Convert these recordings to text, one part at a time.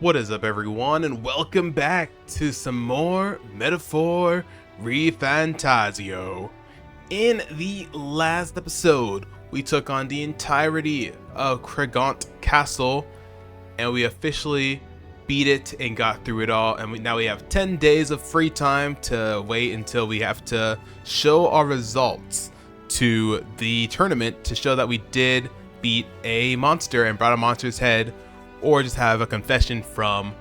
What is up, everyone, and welcome back to some more Metaphor ReFantazio. In the last episode, we took on the entirety of Kregant Castle, and we officially beat it and got through it all. And now we have 10 days of free time to wait until we have to show our results to the tournament to show that we did beat a monster and brought a monster's head, or just have a confession from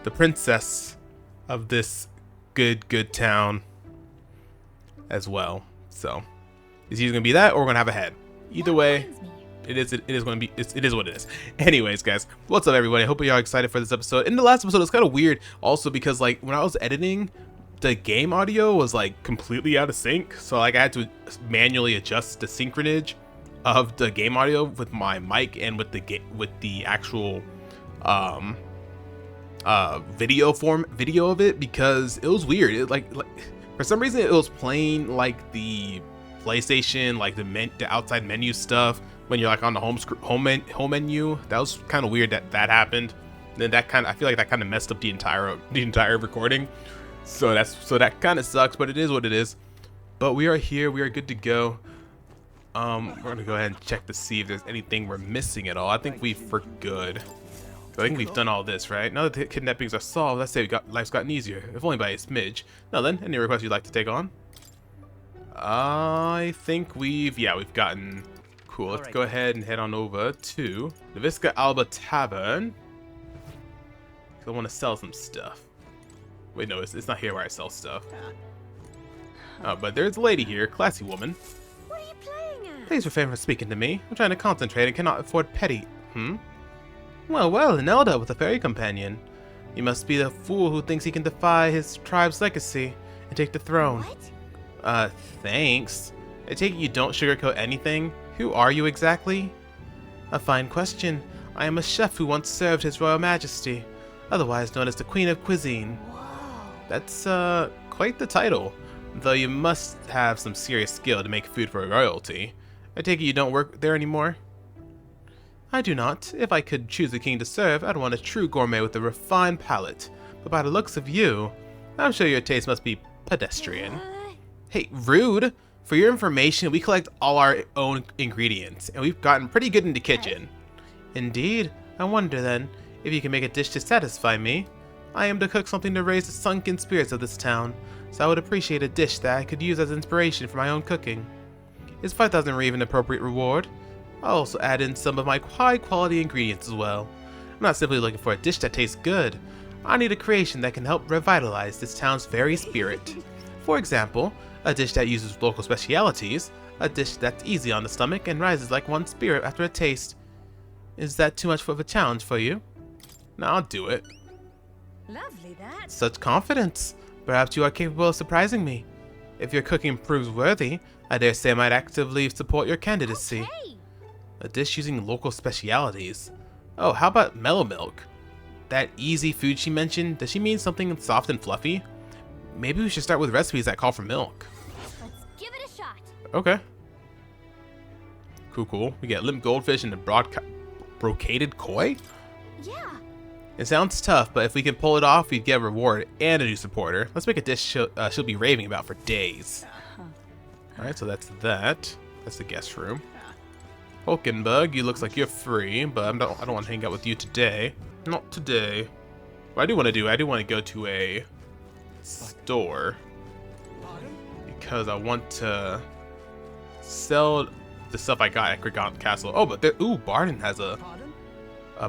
the princess of this good town as well. So it's either gonna be that or we're gonna have a head. Either way, it is what it is. Anyways, guys, what's up, everybody? I hope you're all excited for this episode. In the last episode, it's kind of weird also because like when I was editing, the game audio was like completely out of sync, so like I had to manually adjust the synchronage of the game audio with my mic and with the actual video of it, because it was weird. It like for some reason it was playing like the PlayStation, like the outside menu stuff when you're like on the home menu. That was kind of weird that happened. And then I feel like that kind of messed up the entire recording. So that kind of sucks, but it is what it is. But we are here. We are good to go. We're gonna go ahead and check to see if there's anything we're missing at all. I think we're good. I think we've done all this, right? Now that the kidnappings are solved, let's say life's gotten easier, if only by a smidge. Now then, any requests you'd like to take on? I think we've gotten... Cool, let's go ahead and head on over to the Visca Alba Tavern. I want to sell some stuff. Wait, no, it's not here where I sell stuff. But there's a lady here, classy woman. Thanks for speaking to me. I'm trying to concentrate and cannot afford petty. Well, an elder with a fairy companion. You must be the fool who thinks he can defy his tribe's legacy and take the throne. What? Thanks. I take it you don't sugarcoat anything. Who are you exactly? A fine question. I am a chef who once served His Royal Majesty, otherwise known as the Queen of Cuisine. Whoa. That's, quite the title, though you must have some serious skill to make food for royalty. I take it you don't work there anymore? I do not. If I could choose a king to serve, I'd want a true gourmet with a refined palate. But by the looks of you, I'm sure your taste must be pedestrian. Hey, rude! For your information, we collect all our own ingredients, and we've gotten pretty good in the kitchen. Indeed. I wonder then, if you can make a dish to satisfy me. I am to cook something to raise the sunken spirits of this town, so I would appreciate a dish that I could use as inspiration for my own cooking. Is 5,000 Reeve an appropriate reward? I'll also add in some of my high-quality ingredients as well. I'm not simply looking for a dish that tastes good. I need a creation that can help revitalize this town's very spirit. For example, a dish that uses local specialities, a dish that's easy on the stomach and rises like one's spirit after a taste. Is that too much of a challenge for you? No, I'll do it. Lovely that. Such confidence. Perhaps you are capable of surprising me. If your cooking proves worthy, I dare say I might actively support your candidacy. Okay. A dish using local specialities. Oh, how about mellow milk? That easy food she mentioned, does she mean something soft and fluffy? Maybe we should start with recipes that call for milk. Let's give it a shot. Okay. Cool. We get limp goldfish and a brocaded koi? Yeah. It sounds tough, but if we can pull it off, we'd get a reward and a new supporter. Let's make a dish she'll be raving about for days. Alright, so that's that. That's the guest room. Hulkenberg, you looks like you're free, but I don't want to hang out with you today. Not today. What I do want to go to a store, because I want to sell the stuff I got at Kregant Castle. Oh, but Barden has a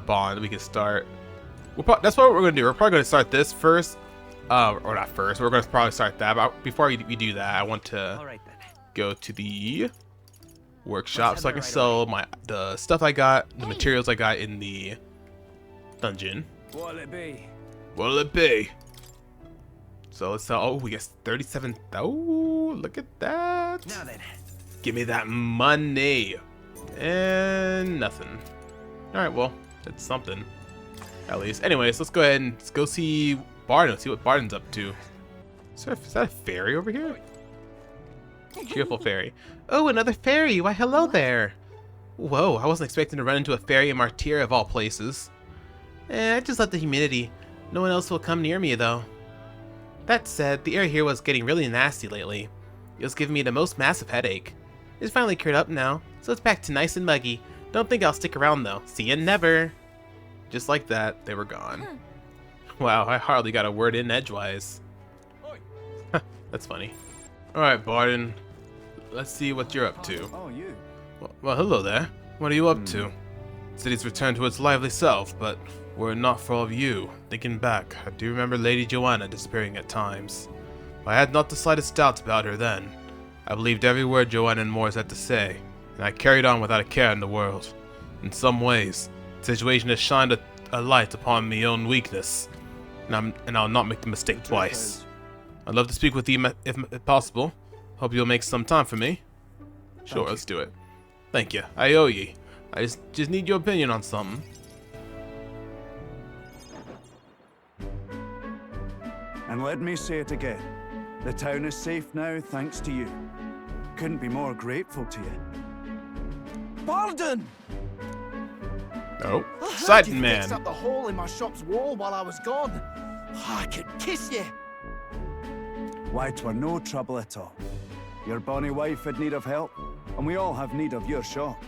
bond we can start. That's what we're going to do. We're probably going to start this first. Or not first. We're going to probably start that. But before we do that, I want to go to the workshop so I can sell the stuff I got, the materials I got in the dungeon. What'll it be? What'll it be? So let's sell. Oh, we get 37. Oh, look at that. Now then. Give me that money. And nothing. All right, well, that's something. At least. Anyways, let's go ahead and go see Barden. See what Barden's up to. Is that a fairy over here? Cheerful fairy. Oh, another fairy. Why, hello there. Whoa, I wasn't expecting to run into a fairy in Martyr of all places. I just love the humidity. No one else will come near me, though. That said, the air here was getting really nasty lately. It was giving me the most massive headache. It's finally cleared up now, so it's back to nice and muggy. Don't think I'll stick around, though. See ya never. Just like that, they were gone. Wow, I hardly got a word in edgewise. That's funny. Alright, Barden. Let's see what you're up to. Oh, you. Well, hello there. What are you up to? The city's returned to its lively self, but were it not for all of you, thinking back, I do remember Lady Joanna disappearing at times. I had not the slightest doubt about her then. I believed every word Joanna and Morris had to say, and I carried on without a care in the world. In some ways, the situation has shined a light upon my own weakness, and I'll not make the mistake twice. I'd love to speak with you if possible. Hope you'll make some time for me. Sure, let's do it. Thank you. I owe ye. I just need your opinion on something. And let me say it again. The town is safe now, thanks to you. Couldn't be more grateful to you. Barden! Oh, I heard Sighting you Man. fixed up the hole in my shop's wall while I was gone. I could kiss you. Why, 'twere no trouble at all. Your bonny wife had need of help, and we all have need of your shop.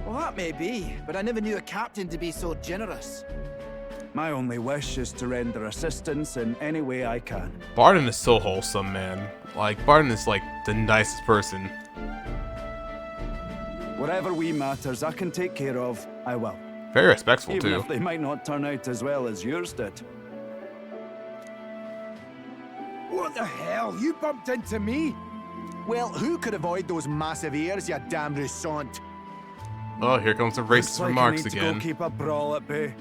Well, that may be, but I never knew a captain to be so generous. My only wish is to render assistance in any way I can. Barden is so wholesome, man. Like, Barden is like the nicest person. Whatever wee matters I can take care of, I will. Very respectful, Even too. if they might not turn out as well as yours did. What the hell? You bumped into me? Well, who could avoid those massive ears, you damn russant? Oh, here comes the Looks racist like I remarks need to again. go keep a brawl at bay.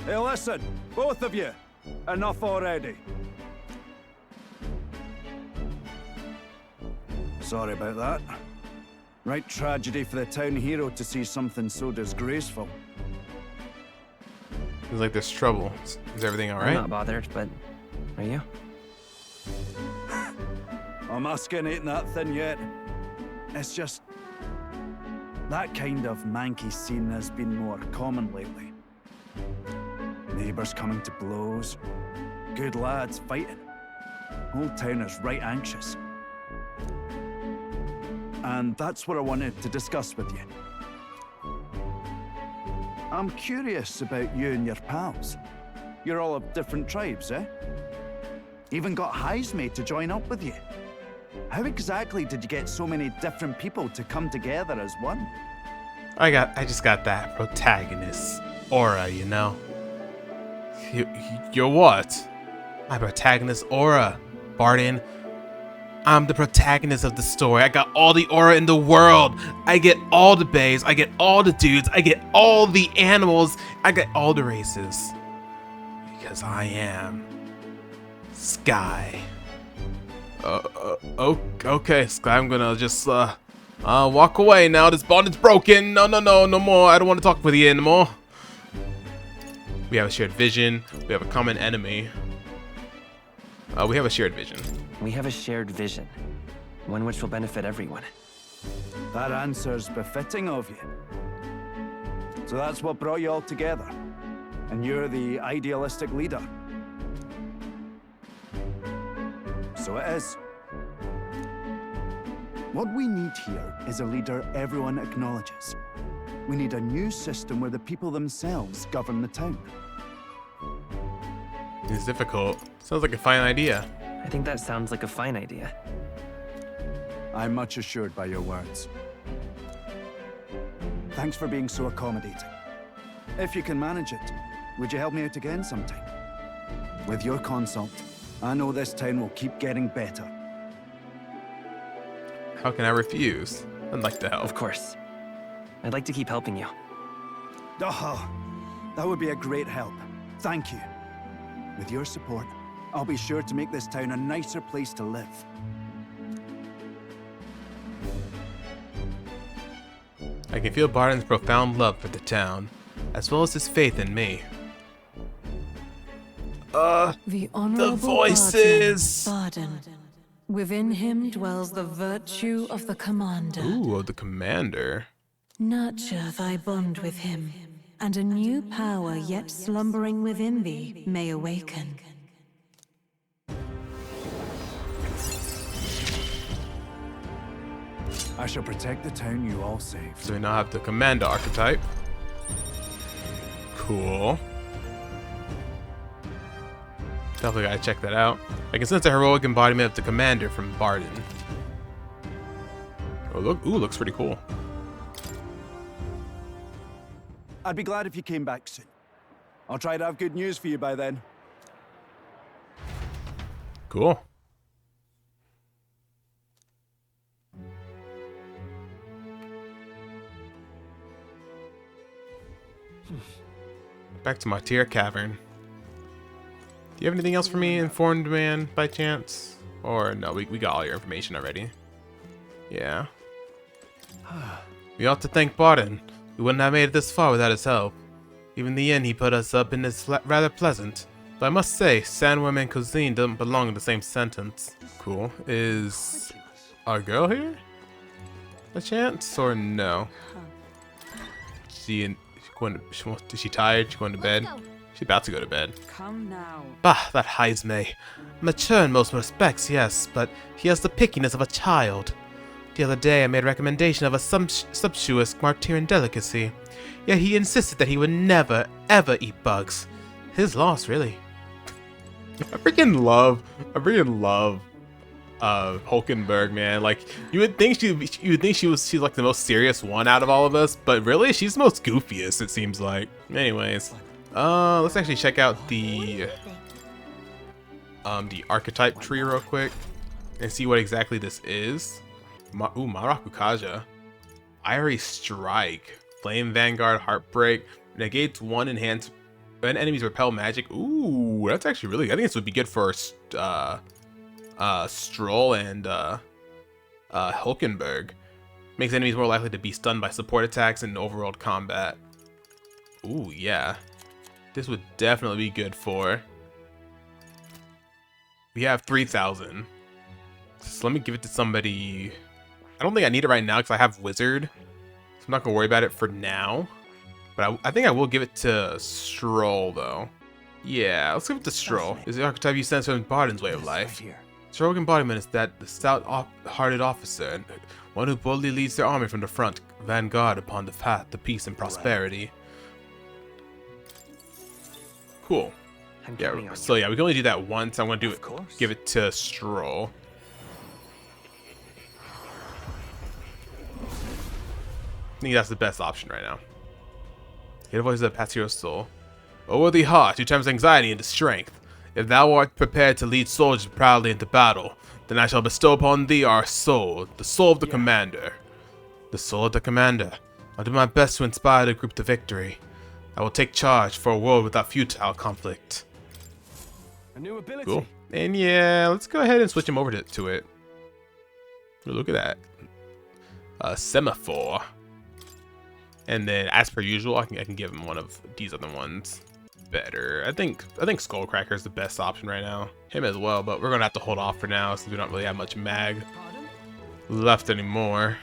Hey, listen, both of you. Enough already. Sorry about that. Right tragedy for the town hero to see something so disgraceful. Seems like there's trouble. Is everything I'm alright? not bothered, but are you? I'm asking ain't that thin yet. It's just... that kind of manky scene has been more common lately. Neighbours coming to blows. Good lads fighting. Whole town is right anxious. And that's what I wanted to discuss with you. I'm curious about you and your pals. You're all of different tribes, eh? Even got Highs made to join up with you. How exactly did you get so many different people to come together as one? I just got that protagonist aura, you know? You're what? My protagonist aura, Barden. I'm the protagonist of the story. I got all the aura in the world. I get all the babes. I get all the dudes. I get all the animals. I get all the races. Because I am Skye. Okay, Skye, I'm gonna just walk away now. This bond is broken. No more. I don't want to talk with you anymore. We have a shared vision. We have a common enemy. We have a shared vision. We have a shared vision, one which will benefit everyone. That answer's befitting of you. So that's what brought you all together. And you're the idealistic leader. So it is. What we need here is a leader everyone acknowledges. We need a new system where the people themselves govern the town. It's difficult. Sounds like a fine idea. I think that sounds like a fine idea. I'm much assured by your words. Thanks for being so accommodating. If you can manage it, would you help me out again sometime? With your consult, I know this town will keep getting better. How can I refuse? I'd like to help. Of course. I'd like to keep helping you. Oh, that would be a great help. Thank you. With your support, I'll be sure to make this town a nicer place to live. I can feel Barden's profound love for the town, as well as his faith in me. The honorable voices! Barden. Within him dwells the virtue of the commander. Ooh, the commander. Nurture thy bond with him, and a new power yet slumbering within thee may awaken. I shall protect the town you all saved. So we now have the Commander archetype. Cool. Definitely gotta check that out. I can sense a heroic embodiment of the Commander from Barden. Oh, look! Ooh, looks pretty cool. I'd be glad if you came back soon. I'll try to have good news for you by then. Cool. Back to Martyr Cavern. Do you have anything else for me, informed man, by chance? Or no, we got all your information already. Yeah. We ought to thank Barden. We wouldn't have made it this far without his help. Even the inn he put us up in is rather pleasant. But I must say, sandworm and cuisine don't belong in the same sentence. Cool. Is our girl here? A chance or no? Is she tired? She going to bed? She's about to go to bed. Come now. Bah, that Heisme. Mature in most respects, yes, but he has the pickiness of a child. The other day I made a recommendation of a sumptuous Martyrian delicacy, yet he insisted that he would never, ever eat bugs. His loss, really. I freaking love Hulkenberg, man. Like, you would think she's like the most serious one out of all of us, but really she's the most goofiest, it seems like. Anyways, let's actually check out the archetype tree real quick and see what exactly this is. Marakukaja. Irie Strike. Flame Vanguard, Heartbreak. Negates one enhanced when enemies repel magic. Ooh, that's actually really good. I think this would be good for Stroll and Hulkenberg. Makes enemies more likely to be stunned by support attacks in overworld combat. Ooh, yeah. This would definitely be good for... We have 3,000. So let me give it to somebody... I don't think I need it right now because I have Wizard. So I'm not going to worry about it for now. But I think I will give it to Stroll, though. Yeah, let's give it to Stroll. This is the archetype you sense from Barden's way of life. Stroll's embodiment is that the stout-hearted officer, one who boldly leads their army from the front, vanguard upon the path to peace and prosperity. Cool. Yeah, so yeah, we can only do that once. I'm going to give it to Stroll. I think that's the best option right now. Hear the voice of Patio's soul. O worthy heart, who turns anxiety into strength. If thou art prepared to lead soldiers proudly into battle, then I shall bestow upon thee our soul, the soul of the commander. The soul of the commander. I'll do my best to inspire the group to victory. I will take charge for a world without futile conflict. A new ability. Cool. And yeah, let's go ahead and switch him over to it. Ooh, look at that. Semaphore. And then, as per usual, I can give him one of these other ones. Better. I think Skullcracker is the best option right now. Him as well, but we're gonna have to hold off for now since we don't really have much mag left anymore.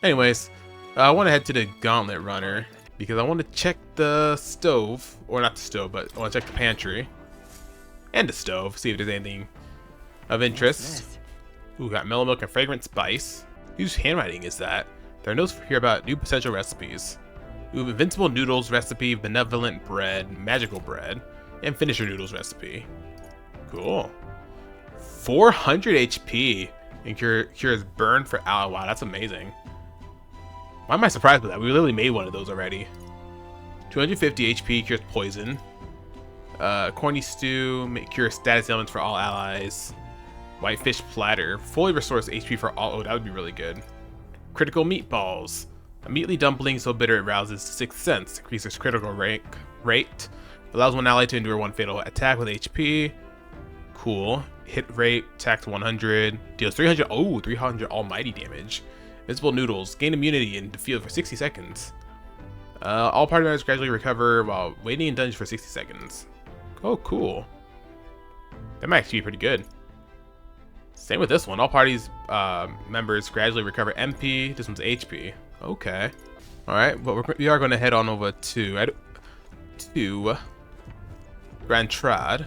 Anyways, I want to head to the Gauntlet Runner because I want to check the stove, or not the stove, but I want to check the pantry and the stove, see if there's anything of interest. Ooh, got mellow milk and fragrant spice. Whose handwriting is that? There are notes here about new potential recipes. Ooh, invincible noodles recipe, benevolent bread, magical bread, and finisher noodles recipe. Cool. 400 HP and cures burn for hour. Wow, that's amazing. Why am I surprised by that? We literally made one of those already. 250 HP cures poison. Corny stew cures status ailments for all allies. Whitefish platter fully restores HP for all. Oh, that would be really good. Critical meatballs. A meaty dumpling so bitter it rouses 6th sense, increases critical rate, allows one ally to endure one fatal attack with HP. Cool. Hit rate, attack to 100, deals 300. Oh, 300 almighty damage. Invincible noodles, gain immunity in the field for 60 seconds. All party members gradually recover while waiting in dungeons for 60 seconds. Oh, cool. That might actually be pretty good. Same with this one. All parties members gradually recover MP. This one's HP. Okay. Alright, but we are going to head on over to Grand Trad.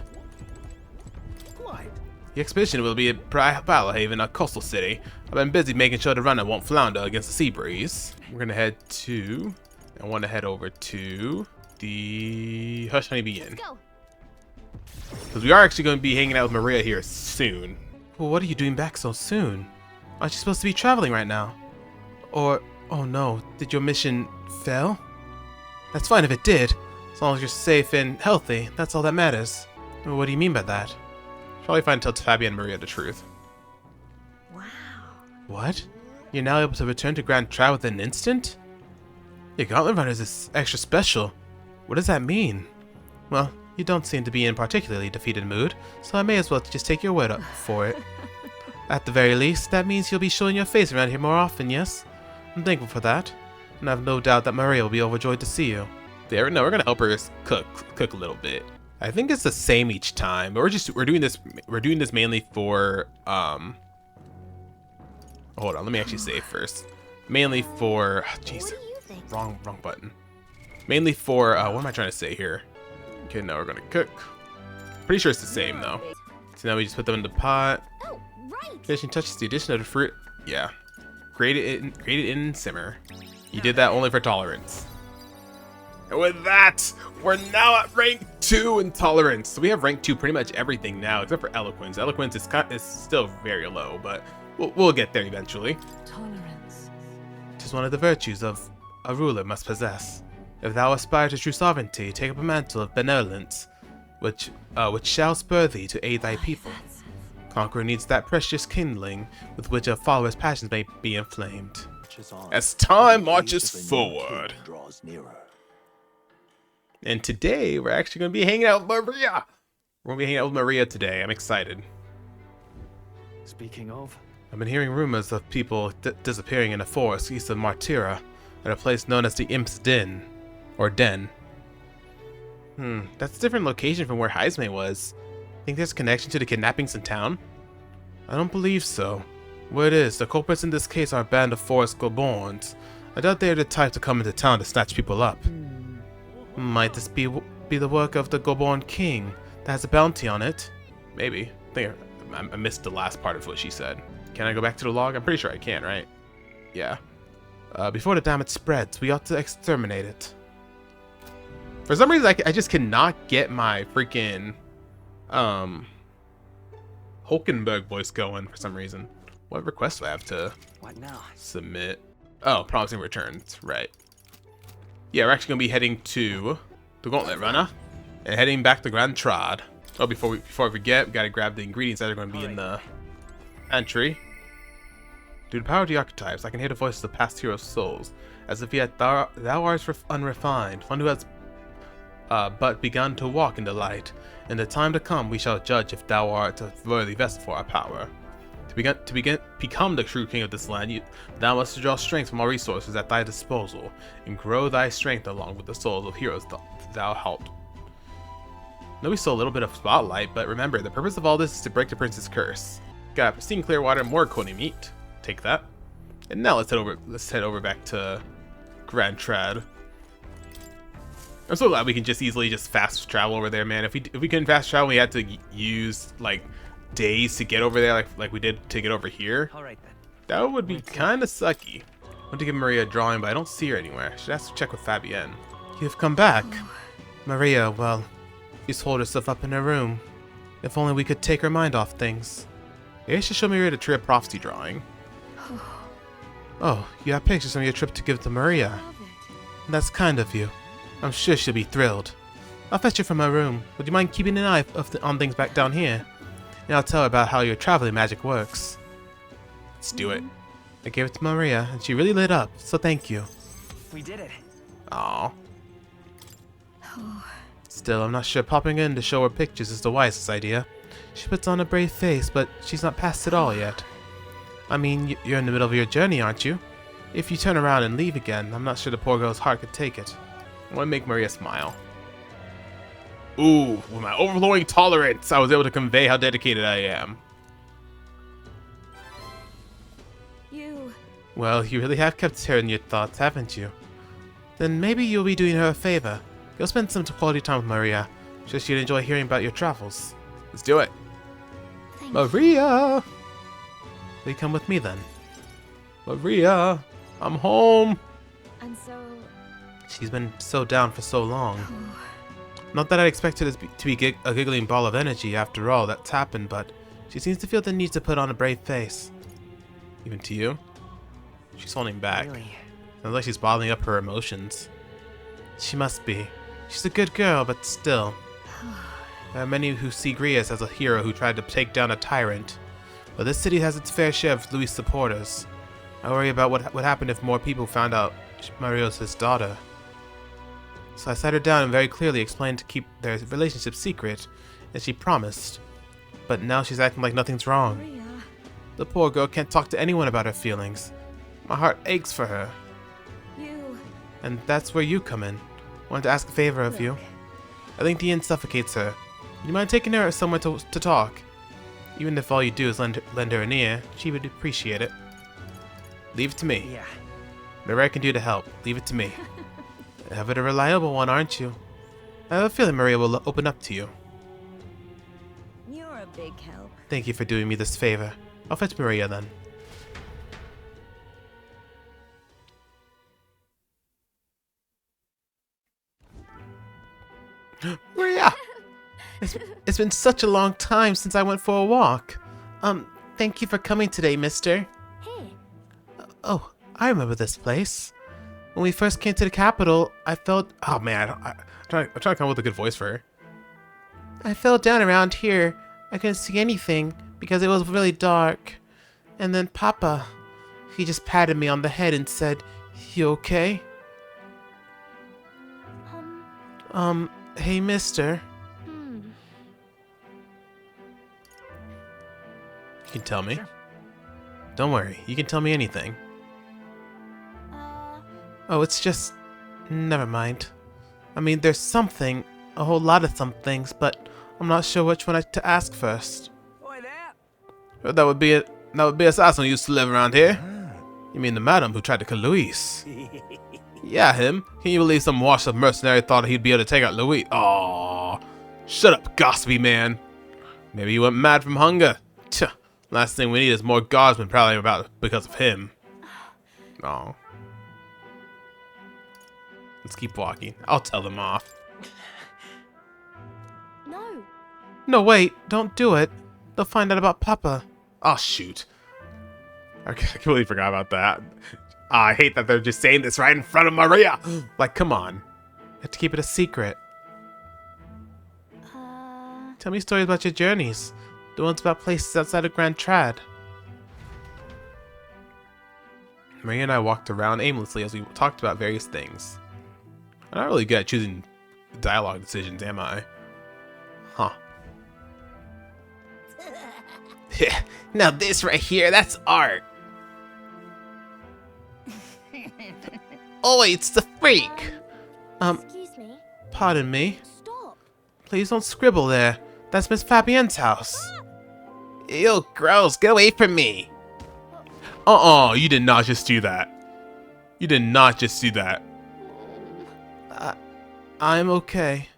The expedition will be at Brilehaven, a coastal city. I've been busy making sure the runner won't flounder against the sea breeze. We're going to head to... I want to head over to the Hush Honeybee Inn. Because we are actually going to be hanging out with Maria here soon. Well, what are you doing back so soon? Aren't you supposed to be traveling right now? Or, oh no, did your mission fail? That's fine if it did. As long as you're safe and healthy, that's all that matters. Well, what do you mean by that? Probably fine to tell Fabi and Maria the truth. Wow. What? You're now able to return to Grand Trad within an instant? Your Gauntlet Runners is extra special. What does that mean? Well, you don't seem to be in particularly defeated mood, so I may as well just take your word up for it. At the very least, that means you'll be showing your face around here more often, yes? I'm thankful for that, and I have no doubt that Maria will be overjoyed to see you. There, no, we're gonna help her cook a little bit. I think it's the same each time, but we're doing this mainly for hold on, let me actually save first. Mainly for jeez, wrong button. Mainly for what am I trying to say here? Okay, now we're gonna cook. Pretty sure it's the same though. So now we just put them in the pot. Oh, right. Finishing touches the addition of the fruit. Yeah, grate it in and simmer. You did that only for tolerance. And with that, we're now at rank 2 in tolerance. So we have rank 2 pretty much everything now, except for eloquence. Eloquence is still very low, but we'll get there eventually. Tolerance. It is one of the virtues of a ruler must possess. If thou aspire to true sovereignty, take up a mantle of benevolence, which shall spur thee to aid thy people. Conqueror needs that precious kindling with which a follower's passions may be inflamed. As time marches forward. And today, we're actually going to be hanging out with Maria. We're going to be hanging out with Maria today. I'm excited. Speaking of, I've been hearing rumors of people disappearing in a forest east of Martira at a place known as the Imp's Den. Or Den. That's a different location from where Heisme was. Think there's a connection to the kidnappings in town? I don't believe so. Word is, the culprits in this case are a band of forest Goborns. I doubt they are the type to come into town to snatch people up. Might this be the work of the Goborn King that has a bounty on it? Maybe. I missed the last part of what she said. Can I go back to the log? I'm pretty sure I can, right? Yeah. Before the damage spreads, we ought to exterminate it. For some reason, I just cannot get my freaking Hulkenberg voice going for some reason. What request do I have to submit? Oh, promising returns. Right. Yeah, we're actually going to be heading to the Gauntlet Runner and heading back to Grand Trad. Oh, before we forget, we got to grab the ingredients that are going to be in the entry. Through the power of the archetypes, I can hear the voices of past heroes' souls, as if yet thou art unrefined, one who has but begun to walk in the light. In the time to come, we shall judge if thou art a worthy vessel for our power. To become the true king of this land, thou must draw strength from all resources at thy disposal, and grow thy strength along with the souls of heroes thou helped. Now we saw a little bit of spotlight, but remember, the purpose of all this is to break the prince's curse. Got pristine clear water, more coney meat. Take that. And now let's head over back to Grand Trad. I'm so glad we can just easily fast travel over there, man. If we couldn't fast travel, we had to use like days to get over there, like we did to get over here. all right then. That would be kind of sucky. I want to give Maria a drawing, but I don't see her anywhere. Should have to check with Fabienne. You've come back. Maria, well, she's holed herself up in her room. If only we could take her mind off things. Maybe I should show Maria the Tree of Prophecy drawing. Oh, you have pictures from your trip to give to Maria. That's kind of you. I'm sure she'll be thrilled. I'll fetch her from her room. Would you mind keeping an eye on things back down here? And I'll tell her about how your traveling magic works. Let's do it. I gave it to Maria, and she really lit up, so thank you. We did it. Aww. Still, I'm not sure popping in to show her pictures is the wisest idea. She puts on a brave face, but she's not past it all yet. I mean, you're in the middle of your journey, aren't you? If you turn around and leave again, I'm not sure the poor girl's heart could take it. I want to make Maria smile. Ooh, with my overflowing tolerance, I was able to convey how dedicated I am. Well, you really have kept her in your thoughts, haven't you? Then maybe you'll be doing her a favor. You'll spend some quality time with Maria. Sure she'd enjoy hearing about your travels. Let's do it. Thank Maria! Will you come with me then? Maria! I'm home! And so... She's been so down for so long. Not that I expected her to be a giggling ball of energy after all that's happened, but she seems to feel the need to put on a brave face. Even to you? She's holding back. Really? Sounds like she's bottling up her emotions. She must be. She's a good girl, but still. There are many who see Grias as a hero who tried to take down a tyrant. But this city has its fair share of Louis' supporters. I worry about what would happen if more people found out Mario's his daughter. So I sat her down and very clearly explained to keep their relationship secret, and she promised. But now she's acting like nothing's wrong. Maria. The poor girl can't talk to anyone about her feelings. My heart aches for her. You... And that's where you come in. Wanted to ask a favor of you. I think the inn suffocates her. You mind taking her somewhere to talk? Even if all you do is lend her an ear, she would appreciate it. Leave it to me. Yeah. Whatever I can do to help, leave it to me. Have it a reliable one, aren't you? I have a feeling Maria will open up to you. You're a big help. Thank you for doing me this favor. I'll fetch Maria then. Maria! It's been such a long time since I went for a walk. Thank you for coming today, mister. Hey. Oh, I remember this place. When we first came to the capital, I felt... Oh man, I'm trying to come up with a good voice for her. I fell down around here. I couldn't see anything because it was really dark. And then Papa, he just patted me on the head and said, "You okay?" Hey mister. You can tell me. Sure. Don't worry, you can tell me anything. Oh, it's just... Never mind. I mean, there's something, a whole lot of some things, but I'm not sure which one to ask first. Oi there! That would be it. That would be assassin who used to live around here. You mean the madam who tried to kill Luis? Yeah, him. Can you believe some washed-up mercenary thought he'd be able to take out Luis? Aww. Shut up, gossipy man. Maybe he went mad from hunger. Tch. Last thing we need is more guardsmen prowling about because of him. Aw. Let's keep walking. I'll tell them off. No. No, wait. Don't do it. They'll find out about Papa. Oh, shoot. I completely forgot about that. I hate that they're just saying this right in front of Maria. Like, come on. You have to keep it a secret. Tell me stories about your journeys. The ones about places outside of Grand Trad. Maria and I walked around aimlessly as we talked about various things. I'm not really good at choosing dialogue decisions, am I? Huh. Now this right here, that's art. Oh wait, it's the freak. Excuse me. Pardon me. Stop. Please don't scribble there. That's Miss Fabienne's house. Ew, gross. Get away from me. You did not just do that. You did not just do that. I'm okay.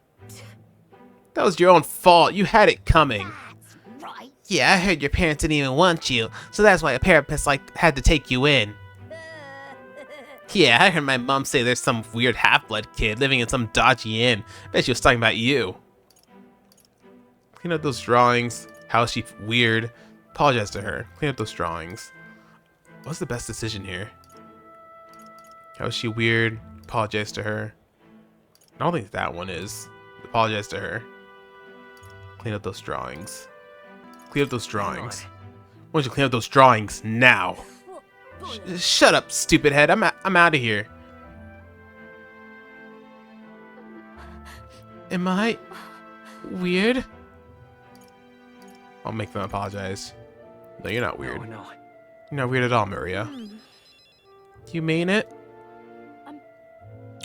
That was your own fault. You had it coming. That's right. Yeah, I heard your parents didn't even want you, so that's why a therapist had to take you in. Yeah, I heard my mom say there's some weird half-blood kid living in some dodgy inn. Bet she was talking about you. Clean up those drawings. How is she weird? Apologize to her. Clean up those drawings. What's the best decision here? How is she weird? Apologize to her. I don't think that one is. Apologize to her. Clean up those drawings. Clean up those drawings. Why don't you clean up those drawings now? Shut up, stupid head. I'm out of here. Am I weird? I'll make them apologize. No, you're not weird. Oh, no. You're not weird at all, Maria. You mean it? I'm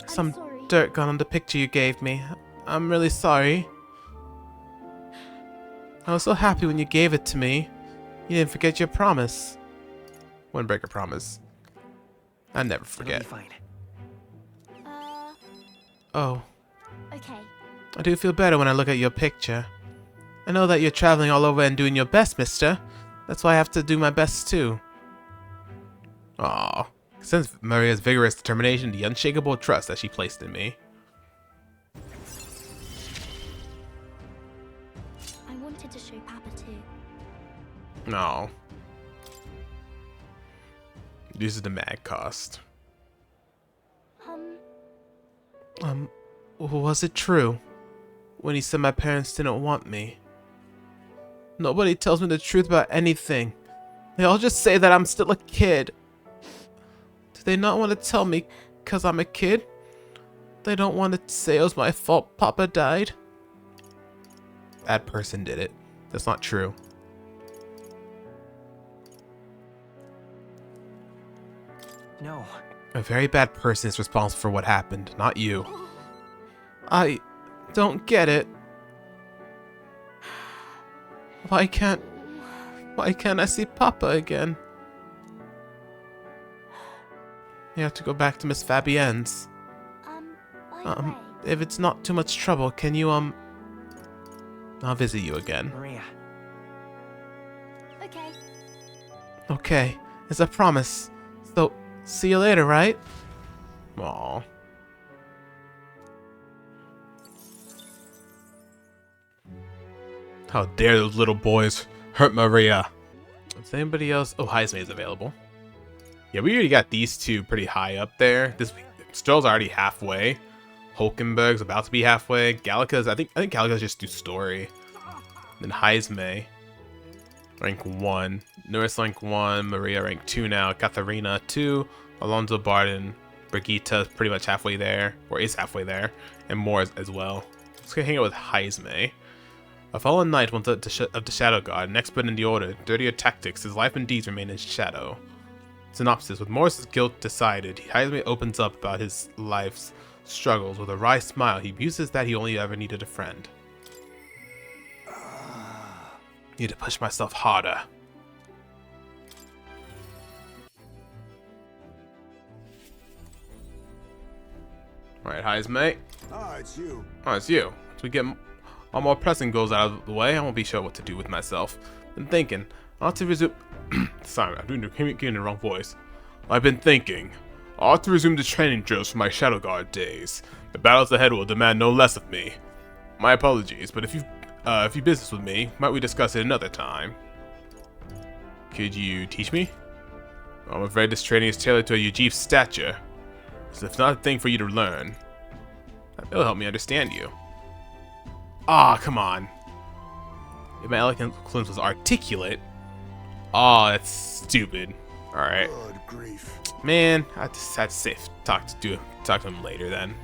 Some sorry. dirt got on the picture you gave me. I'm really sorry. I was so happy when you gave it to me. You didn't forget your promise. Wouldn't break a promise. I never forget. It'll be fine. Oh, Okay. I do feel better when I look at your picture. I know that you're traveling all over and doing your best, mister. That's why I have to do my best too. Aww. Since Maria's vigorous determination, the unshakable trust that she placed in me. I wanted to show Papa too. No. This is the mag cost. Was it true when he said my parents didn't want me? Nobody tells me the truth about anything. They all just say that I'm still a kid. Do they not want to tell me because I'm a kid? They don't want to say it was my fault Papa died? That person did it. That's not true. No. A very bad person is responsible for what happened, not you. I don't get it. Why can't I see Papa again? You have to go back to Miss Fabienne's. By the way, If it's not too much trouble, can you, I'll visit you again. Maria. okay. Okay, it's a promise. So, see you later, right? Aww. How dare those little boys hurt Maria? Is anybody else? Oh, Heisme is available. Yeah, we already got these two pretty high up there. This Stroll's already halfway. Hulkenberg's about to be halfway. Gallica's, I think Gallica's just do story. Then Heisme, rank 1. Norris rank 1. Maria rank 2 now. Katharina 2. Alonso Barden. Brigitta's pretty much halfway there, or is halfway there, and more as well. Let's go hang out with Heisme. A fallen knight once of the Shadow God, an expert in the Order, dirtier tactics, his life and deeds remain in shadow. Synopsis: with Morris's guilt decided, Heisme opens up about his life's struggles. With a wry smile, he muses that he only ever needed a friend. Need to push myself harder. Alright, Heisme. Ah, it's you. Oh, it's you. So we get all more pressing goals out of the way. I won't be sure what to do with myself. Been thinking. I ought to resume. Sorry, I'm getting the wrong voice. I've been thinking. I ought to resume the training drills from my Shadow Guard days. The battles ahead will demand no less of me. My apologies, but if you business with me, might we discuss it another time? Could you teach me? I'm afraid this training is tailored to a Yuji's stature. So it's not a thing for you to learn. It'll help me understand you. Ah, come on. If my eloquence was articulate. Oh, that's stupid. Alright. Good grief. Man, I just had to say, talk to him later then.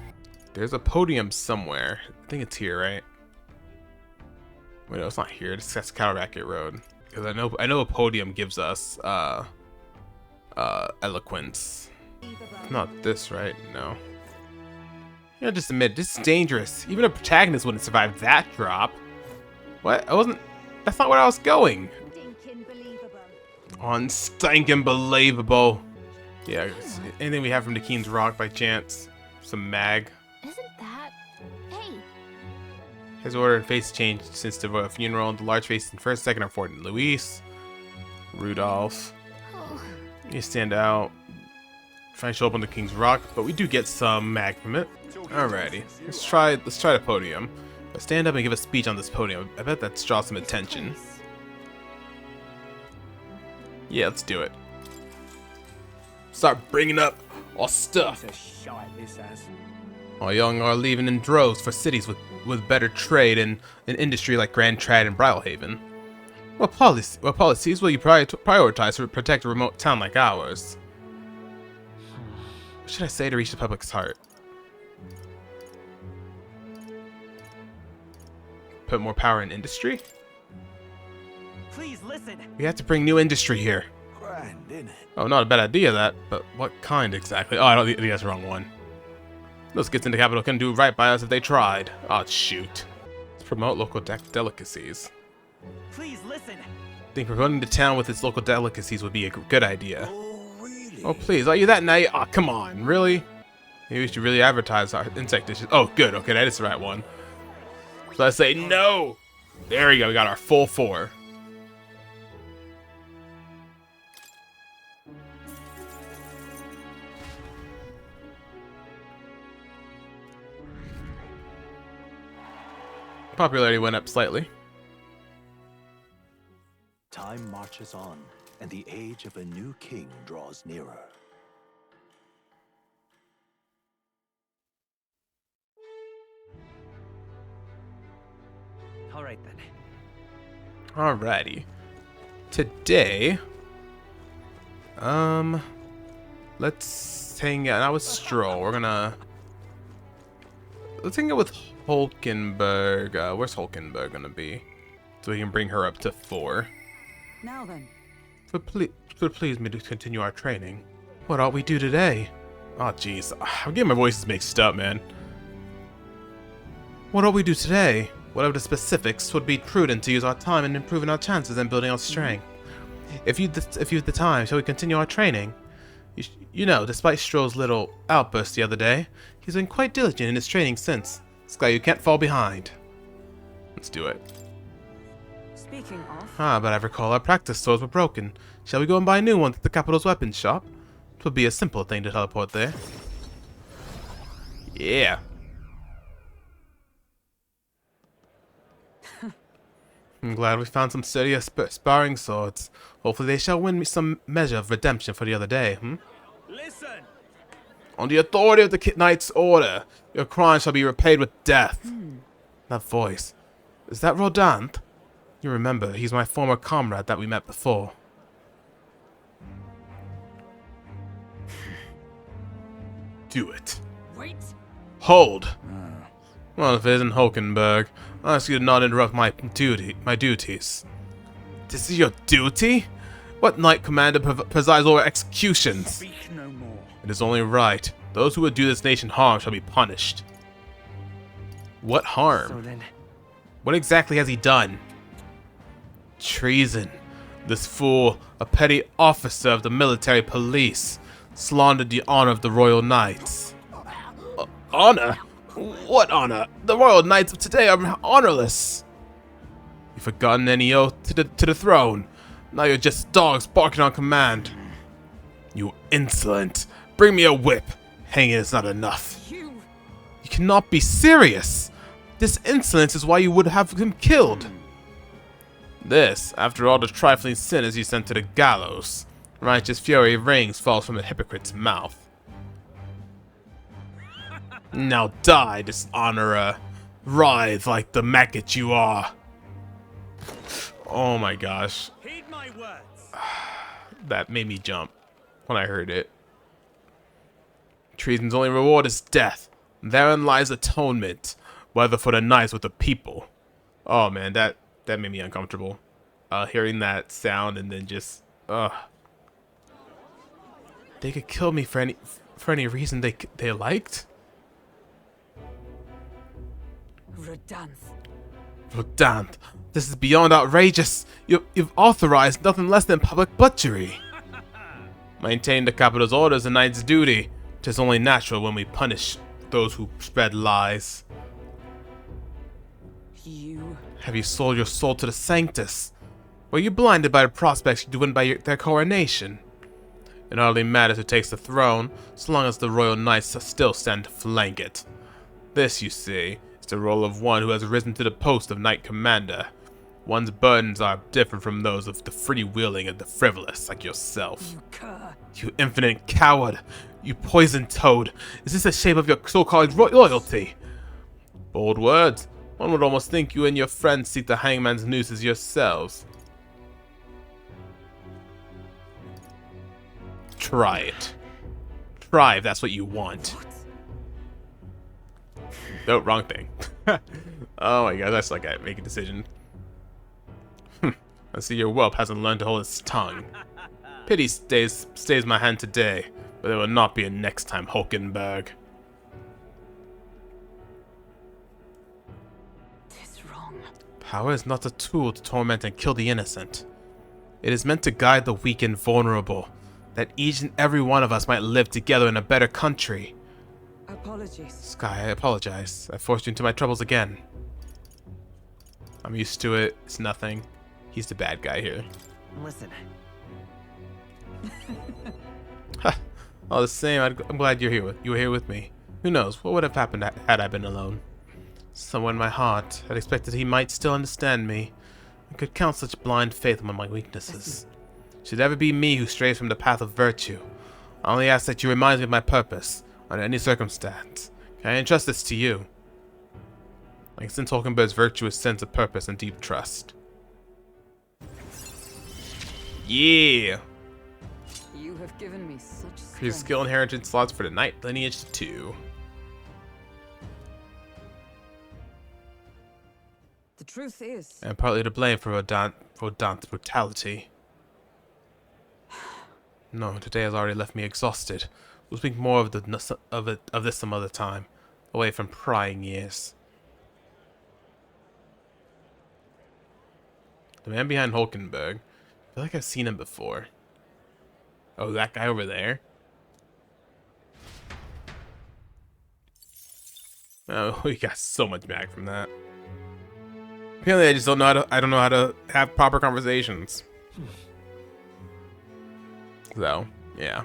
There's a podium somewhere. I think it's here, right? Wait, no, it's not here. That's Calracket Road. Because I know a podium gives us eloquence. Not this, right? No. You know, just admit, this is dangerous. Even a protagonist wouldn't survive that drop. What? That's not where I was going. On stinking believable. Yeah, anything we have from the Keen's Rock by chance? Some mag. Isn't that? Hey. His order and face changed since the royal funeral. The large face in first, second, or fourth. Luis. Rudolph. Oh. You stand out. Try to show up on the King's Rock, but we do get some mag from it. Alrighty, let's try the podium. Let's stand up and give a speech on this podium. I bet that's draw some attention. Yeah, let's do it. Start bringing up our stuff. Our young are leaving in droves for cities with better trade and an industry like Grand Trad and Brilehaven. What policies will you prioritize to protect a remote town like ours? What should I say to reach the public's heart? Put more power in industry? Please listen. We have to bring new industry here. Grand, innit? Oh, not a bad idea that, but what kind exactly? Oh, I don't think that's the wrong one. Those kids in the capital couldn't do right by us if they tried. Oh, shoot. Let's promote local delicacies. Please listen. I think promoting the town with its local delicacies would be a good idea. Oh, really? Oh, please, are you that naive? Oh, come on, really? Maybe we should really advertise our insect dishes. Oh, good. Okay, that is the right one. So I say no. There we go. We got our full 4. Popularity went up slightly. Time marches on, and the age of a new king draws nearer. All right then. Alrighty. Today, let's hang out. Now with Stroll, let's hang out with Hulkenberg. Where's Hulkenberg gonna be? So we can bring her up to 4. Now then. But please me to continue our training. What ought we do today? Oh jeez, I'm getting my voices mixed up, man. What ought we do today? Whatever the specifics, would be prudent to use our time in improving our chances and building our strength. If you've the time, shall we continue our training? You know, despite Stroll's little outburst the other day, he's been quite diligent in his training since. Skye, you can't fall behind. Let's do it. Speaking of, But I recall our practice swords were broken. Shall we go and buy new ones at the capital's weapons shop? It would be a simple thing to teleport there. Yeah. I'm glad we found some sturdier sparring swords. Hopefully they shall win me some measure of redemption for the other day, Listen! On the authority of the Knight's order, your crime shall be repaid with death. That voice. Is that Rodant? You remember, he's my former comrade that we met before. Do it. wait. Hold. Well, if it isn't Hulkenberg, I'll ask you to not interrupt my duties. This is your duty? What knight commander presides over executions? Speak no more. It is only right. Those who would do this nation harm shall be punished. What harm? So then, What exactly has he done? Treason. This fool, a petty officer of the military police, slandered the honor of the Royal Knights. Honor? What honor? The Royal Knights of today are honorless. You've forgotten any oath to the throne. Now you're just dogs barking on command. You insolent. Bring me a whip. Hanging is not enough. You cannot be serious. This insolence is why you would have him killed. This, after all the trifling sinners you sent to the gallows. Righteous fury rings falls from a hypocrite's mouth. Now die, dishonorer. Writhe like the maggot you are. Oh my gosh. Heed my words. That made me jump when I heard it. Treason's only reward is death. Therein lies atonement, whether for the knights or the people. Oh man, that made me uncomfortable. Hearing that sound and then just, They could kill me for any reason they liked. Rodant, this is beyond outrageous. You've authorized nothing less than public butchery. Maintain the capital's orders a knight's duty. 'Tis only natural when we punish those who spread lies. Have you sold your soul to the Sanctus? Were you blinded by the prospects you win by their coronation? It hardly matters who takes the throne, so long as the royal knights still stand to flank it. This, you see, is the role of one who has risen to the post of knight commander. One's burdens are different from those of the freewheeling and the frivolous, like yourself. You infinite coward! You poisoned toad! Is this the shape of your so-called loyalty? Bold words. One would almost think you and your friends seek the hangman's nooses yourselves. Try it. Try if that's what you want. No, wrong thing. Oh my god, that's like I make a decision. I see your whelp hasn't learned to hold its tongue. Pity stays my hand today, but there will not be a next time, Hulkenberg. Power is not a tool to torment and kill the innocent. It is meant to guide the weak and vulnerable, that each and every one of us might live together in a better country. Apologies. Skye, I apologize. I forced you into my troubles again. I'm used to it. It's nothing. He's the bad guy here. Listen, All the same, I'm glad you were here with me. Who knows, what would have happened had I been alone? Somewhere in my heart, I'd expected he might still understand me. I could count such blind faith among my weaknesses. Should it ever be me who strays from the path of virtue, I only ask that you remind me of my purpose, under any circumstance. Can I entrust this to you? Like Sin Tolkienberg's virtuous sense of purpose and deep trust. Yeah! You have given me such strength. Your skill inheritance slots for the Knight Lineage 2. The truth is, And partly to blame for Rodant's brutality. No, today has already left me exhausted. We'll speak more of this some other time, away from prying ears. The man behind Hulkenberg. I feel like I've seen him before. Oh, that guy over there? Oh, we got so much back from that. Apparently, I just don't know how to. I don't know how to have proper conversations. So, yeah.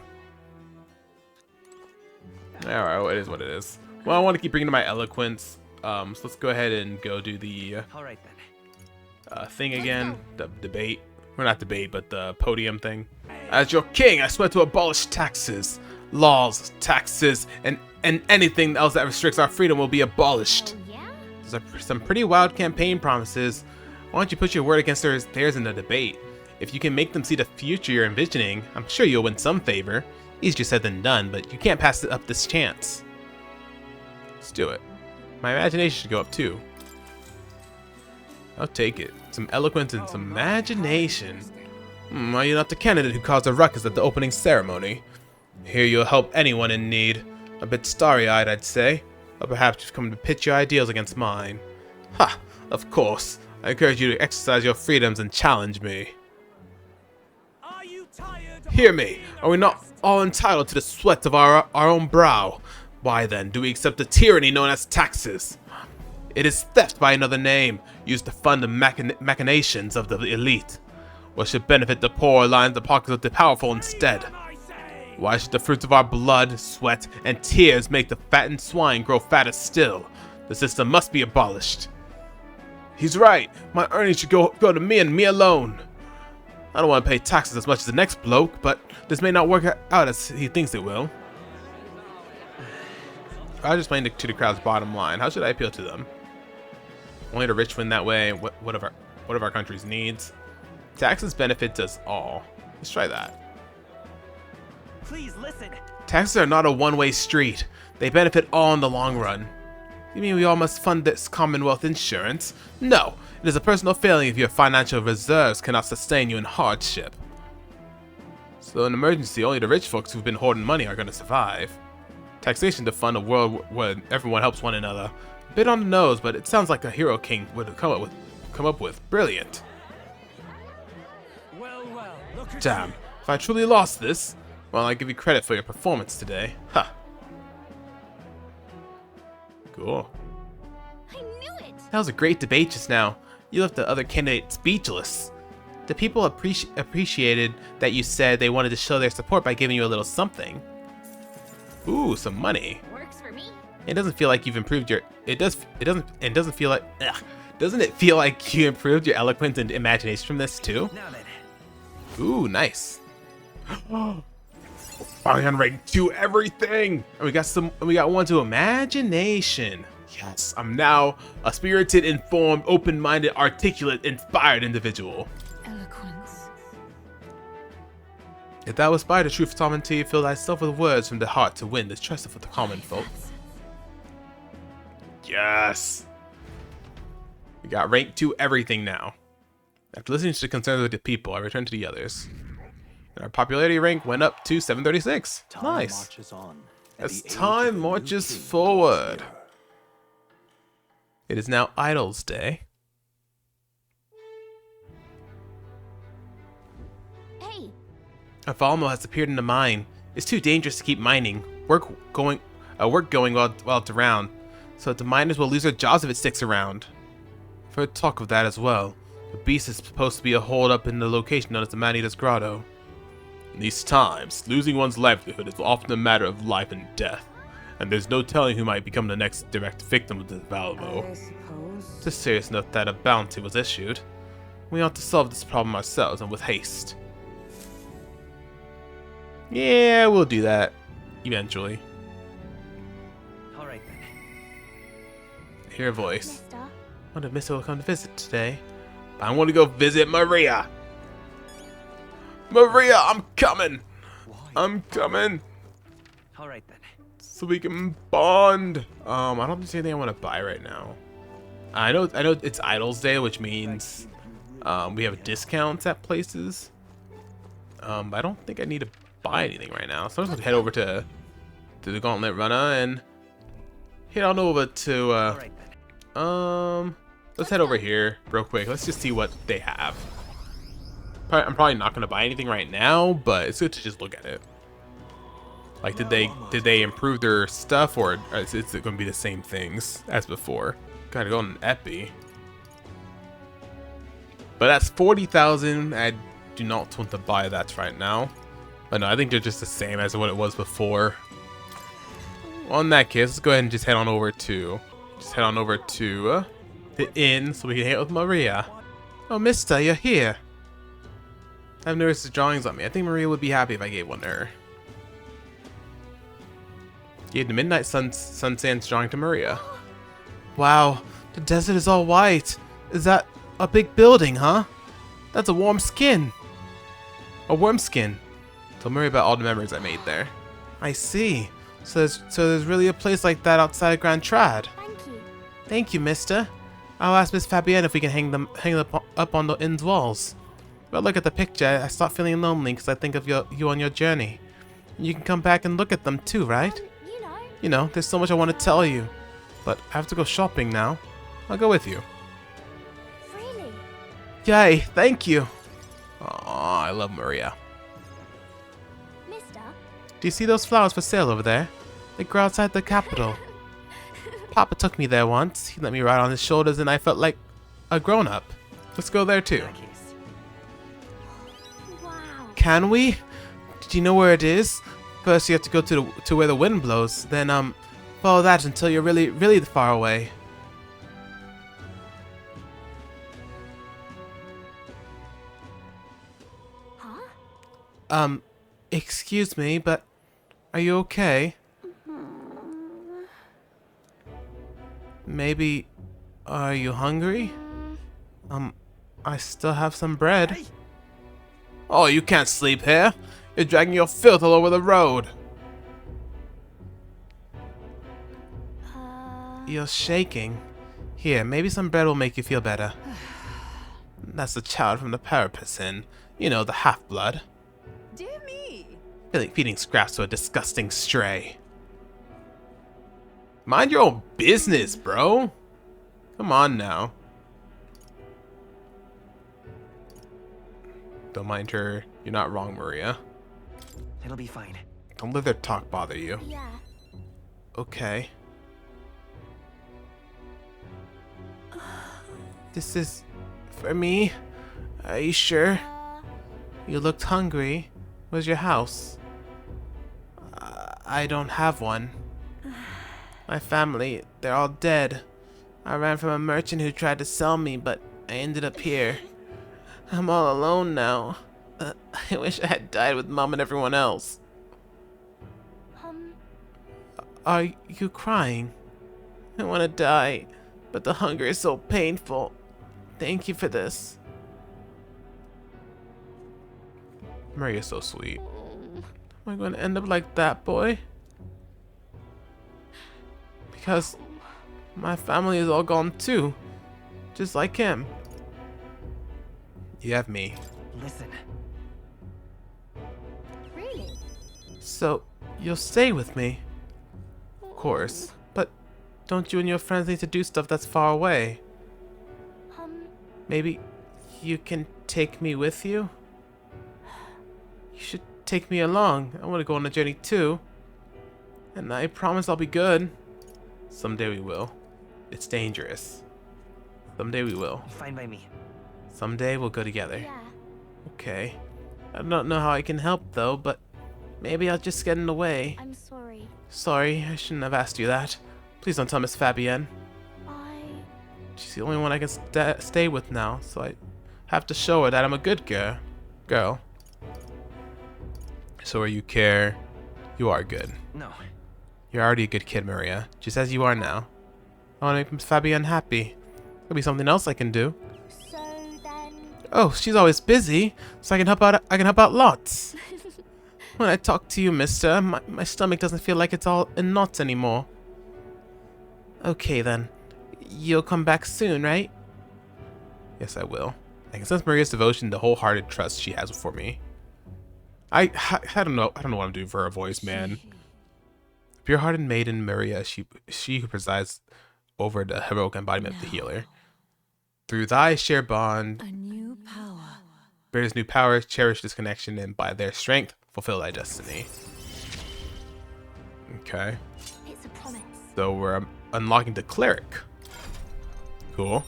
Alright, well, it is what it is. Well, I want to keep bringing to my eloquence. So let's go ahead and go do the all right then. thing again. The debate. Well, not debate, but the podium thing. As your king, I swear to abolish taxes, laws, taxes, and anything else that restricts our freedom will be abolished. Oh, yeah? There's some pretty wild campaign promises. Why don't you put your word against theirs in the debate? If you can make them see the future you're envisioning, I'm sure you'll win some favor. Easier said than done, but you can't pass up this chance. Let's do it. My imagination should go up too. I'll take it. Some eloquence and some imagination. Are you not the candidate who caused a ruckus at the opening ceremony? Here you'll help anyone in need. A bit starry-eyed, I'd say. Or perhaps you've come to pitch your ideals against mine. Ha! Of course. I encourage you to exercise your freedoms and challenge me. Hear me. Are we not all entitled to the sweat of our own brow? Why then do we accept the tyranny known as taxes? It is theft by another name, used to fund the machinations of the elite. What should benefit the poor lines the pockets of the powerful instead? Why should the fruits of our blood, sweat, and tears make the fattened swine grow fatter still? The system must be abolished. He's right. My earnings should go to me and me alone. I don't want to pay taxes as much as the next bloke, but this may not work out as he thinks it will. I just playing to the crowd's bottom line. How should I appeal to them? Only the rich win that way. What of our country's needs? Taxes benefit us all. Let's try that. Please listen. Taxes are not a one-way street. They benefit all in the long run. You mean we all must fund this Commonwealth insurance? No, it is a personal failing if your financial reserves cannot sustain you in hardship. So in emergency, only the rich folks who've been hoarding money are going to survive. Taxation to fund a world where everyone helps one another. A bit on the nose, but it sounds like a hero king would come up with. Brilliant. Damn, if I truly lost this, well, I give you credit for your performance today. Ha. Cool. I knew it! That was a great debate just now. You left the other candidate speechless. The people appreciated that you said they wanted to show their support by giving you a little something. Ooh, some money. Works for me. It doesn't feel like you've improved your. Doesn't it feel like you improved your eloquence and imagination from this too? Now then. Ooh, nice. Finally on rank 2 everything. And we got one to imagination. Yes, I'm now a spirited, informed, open-minded, articulate, inspired individual. eloquence. If thou aspire to true sovereignty, fill thyself with words from the heart to win the trust of the common folk. Yes. We got rank 2 everything now. After listening to the concerns of the people, I returned to the others. And our popularity rank went up to 736. Nice. Marches on, As time marches forward. It is now Idol's Day. Hey, A Valmo has appeared in the mine. It's too dangerous to keep mining. Work going work going while it's around. So the miners will lose their jobs if it sticks around. I've heard talk of that as well. The beast is supposed to be a hold up in the location known as the Man-Eater's Grotto. In these times, losing one's livelihood is often a matter of life and death, and there's no telling who might become the next direct victim of this Valvo. It's serious enough that a bounty was issued. We ought to solve this problem ourselves and with haste. Yeah, we'll do that eventually. All right then. Hear a voice. Mister. Wonder if Mister will come to visit today. I want to go visit Maria. Maria, I'm coming. I'm coming. All right then. So we can bond. I don't think there's anything I want to buy right now. I know it's Idols Day, which means we have discounts at places. But I don't think I need to buy anything right now. So I'm just gonna head over to the Gauntlet Runner and head on over to All right then. let's head over here real quick. Let's just see what they have. I'm probably not gonna buy anything right now, but it's good to just look at it. Like, did they improve their stuff, or is it gonna be the same things as before? Gotta go on an Epi. But that's 40,000. I do not want to buy that right now. But no, I think they're just the same as what it was before. Well, in that case, let's go ahead and just head on over to the inn so we can hang out with Maria. Oh, Mister, you're here. I've noticed the drawings on me. I think Maria would be happy if I gave one to her. Gave the Midnight Sands drawing to Maria. Wow, the desert is all white. Is that a big building, huh? That's a warm skin. A worm skin. Tell Maria about all the memories I made there. I see. So there's really a place like that outside Grand Trad. Thank you. Thank you, mister. I'll ask Miss Fabienne if we can hang them up on the inn's walls. But look at the picture. I start feeling lonely because I think of you on your journey. You can come back and look at them too, right? You know, there's so much I want to tell you. But I have to go shopping now. I'll go with you. Really? Yay, thank you. Aw, I love Maria. Mister? Do you see those flowers for sale over there? They grow outside the capital. Papa took me there once. He let me ride on his shoulders and I felt like a grown-up. Let's go there too. Wow. Can we? Do you know where it is? First you have to go to where the wind blows. Then follow that until you're really far away. Huh? Excuse me, but are you okay? Maybe, are you hungry? I still have some bread. Oh, you can't sleep here. You're dragging your filth all over the road. You're shaking. Here, maybe some bread will make you feel better. That's the child from the Parapet Inn. You know, the half-blood. Dear me. Feeding scraps to a disgusting stray. Mind your own business, bro. Come on now. Don't mind her. You're not wrong, Maria. It'll be fine. Don't let their talk bother you. Yeah. Okay. This is for me? Are you sure? You looked hungry. Where's your house? I don't have one. My family, they're all dead. I ran from a merchant who tried to sell me, but I ended up here. I'm all alone now. I wish I had died with Mom and everyone else. Are you crying? I want to die, but the hunger is so painful. Thank you for this. Maria's so sweet. Am I going to end up like that boy? Because my family is all gone too, just like him. You have me. Listen. Really? So, you'll stay with me? Of course, but don't you and your friends need to do stuff that's far away? Maybe you can take me with you? You should take me along. I want to go on a journey too. And I promise I'll be good. Someday we will. It's dangerous. Someday we will. Fine by me. Someday we'll go together. Yeah. Okay. I don't know how I can help though, but maybe I'll just get in the way. I'm sorry. Sorry, I shouldn't have asked you that. Please don't tell Miss Fabienne. She's the only one I can stay with now, so I have to show her that I'm a good girl. So where you care, you are good. No. You're already a good kid, Maria, just as you are now. I want to make Miss Fabienne happy. There'll be something else I can do. So then... Oh, she's always busy, so I can help out. I can help out lots. When I talk to you, mister, my stomach doesn't feel like it's all in knots anymore. Okay then. You'll come back soon, right? Yes, I will. I can sense Maria's devotion, the wholehearted trust she has for me. I don't know. I don't know what I'm doing for her voice, man. Pure-hearted maiden Maria, she who presides over the heroic embodiment of the healer. Through thy share bond, A new power. bear this new power, cherish this connection, and by their strength, fulfill thy destiny. Okay. It's a promise. So we're unlocking the cleric. Cool.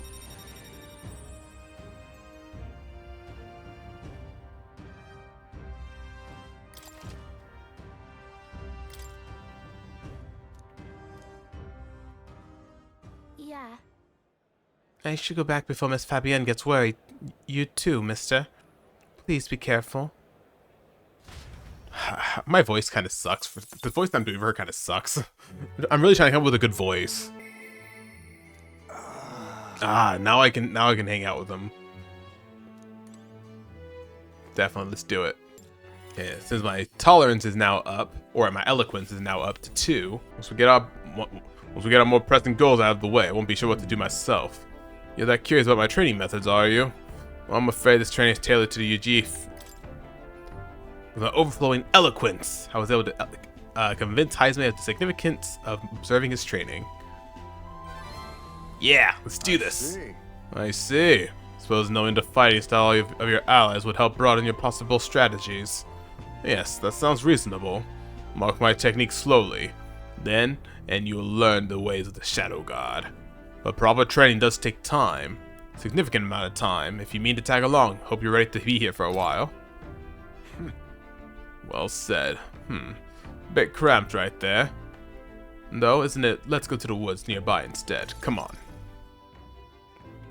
Yeah. I should go back before Miss Fabienne gets worried. You too, mister. Please be careful. My voice kind of sucks. The voice I'm doing for her kind of sucks. I'm really trying to come up with a good voice. Now I can hang out with them. Definitely, let's do it. Okay, since my tolerance is now up, or my eloquence is now up to 2, once we get our more pressing goals out of the way, I won't be sure what to do myself. You're that curious about my training methods, are you? Well, I'm afraid this training is tailored to the UG. With my overflowing eloquence, I was able to convince Heisman of the significance of observing his training. Yeah, let's do this. I see. Suppose knowing the fighting style of your allies would help broaden your possible strategies. Yes, that sounds reasonable. Mark my technique slowly. Then, and you'll learn the ways of the Shadow God. But proper training does take time. A significant amount of time. If you mean to tag along, hope you're ready to be here for a while. Well said. Bit cramped right there. Though, isn't it? Let's go to the woods nearby instead. Come on.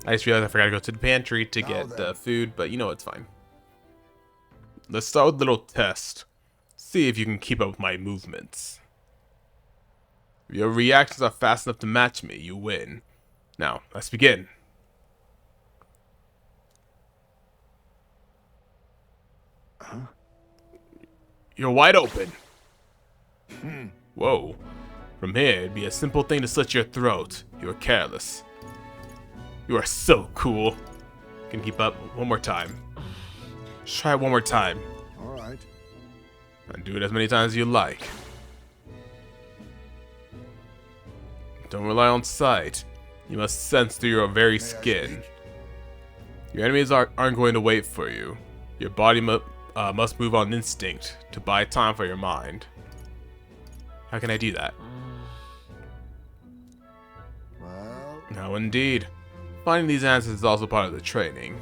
I just realized I forgot to go to the pantry to get food, but you know it's fine. Let's start with a little test. See if you can keep up with my movements. If your reactions are fast enough to match me, you win. Now, let's begin. You're wide open. Whoa. From here, it'd be a simple thing to slit your throat. You're careless. You are so cool. Can keep up one more time. Just try it one more time. All right. And do it as many times as you like. Don't rely on sight. You must sense through your very skin. Your enemies aren't going to wait for you. Your body must move on instinct to buy time for your mind. How can I do that? Well, No, indeed. Finding these answers is also part of the training.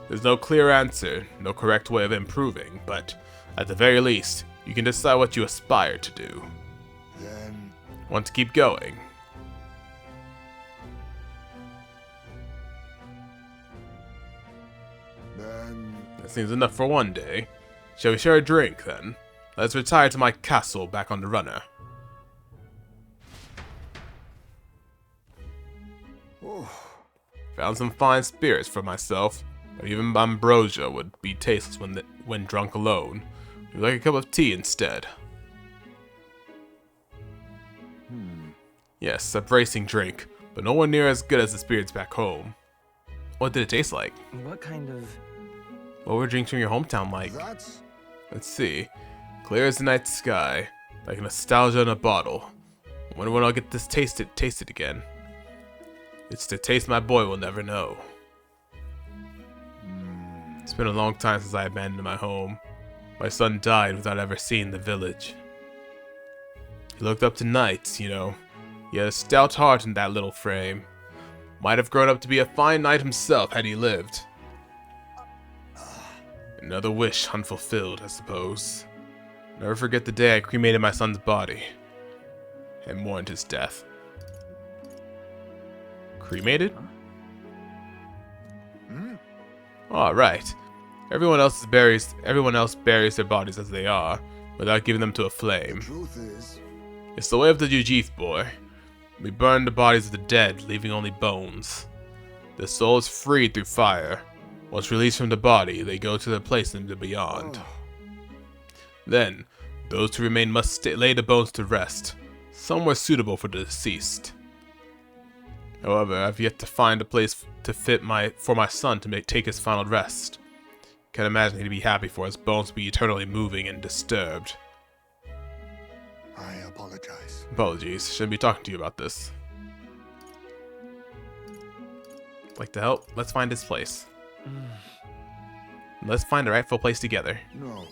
There's no clear answer, no correct way of improving, but at the very least, you can decide what you aspire to do. then Want to keep going? That seems enough for one day. Shall we share a drink, then? Let's retire to my castle back on the runner. Found some fine spirits for myself, but even ambrosia would be tasteless when drunk alone. Would you like a cup of tea instead? Yes, a bracing drink, but nowhere near as good as the spirits back home. What did it taste like? What kind of... What were drinks from your hometown like? that's Let's see. Clear as the night sky, like nostalgia in a bottle. Wonder when I'll get this tasted again. It's the taste my boy will never know. It's been a long time since I abandoned my home. My son died without ever seeing the village. He looked up to knights, you know. He had a stout heart in that little frame. Might have grown up to be a fine knight himself had he lived. Another wish unfulfilled, I suppose. Never forget the day I cremated my son's body and mourned his death. Cremated? Alright. Everyone else buries their bodies as they are, without giving them to a flame. It's the way of the Jujith, boy. We burn the bodies of the dead, leaving only bones. The soul is freed through fire. Once released from the body, they go to their place in the beyond. Then, those who remain must lay the bones to rest, somewhere suitable for the deceased. However, I've yet to find a place to fit for my son to take his final rest. Can't imagine he'd be happy for his bones to be eternally moving and disturbed. I apologize. Apologies, shouldn't be talking to you about this. Like to help? Let's find his place. Let's find the rightful place together. No.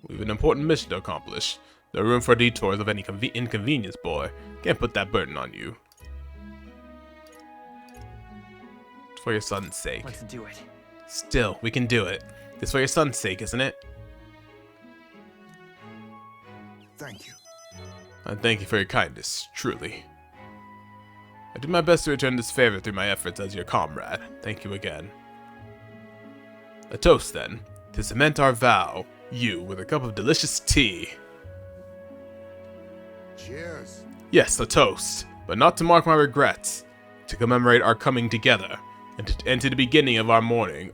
We have an important mission to accomplish. No room for detours of any inconvenience, boy. Can't put that burden on you. It's for your son's sake. Let's do it. Still, we can do it. It's for your son's sake, isn't it? Thank you. And thank you for your kindness, truly. I do my best to return this favor through my efforts as your comrade. Thank you again. A toast, then, to cement our vow, you with a cup of delicious tea. Cheers. Yes, a toast, but not to mark my regrets, to commemorate our coming together, and to the beginning of our mourning.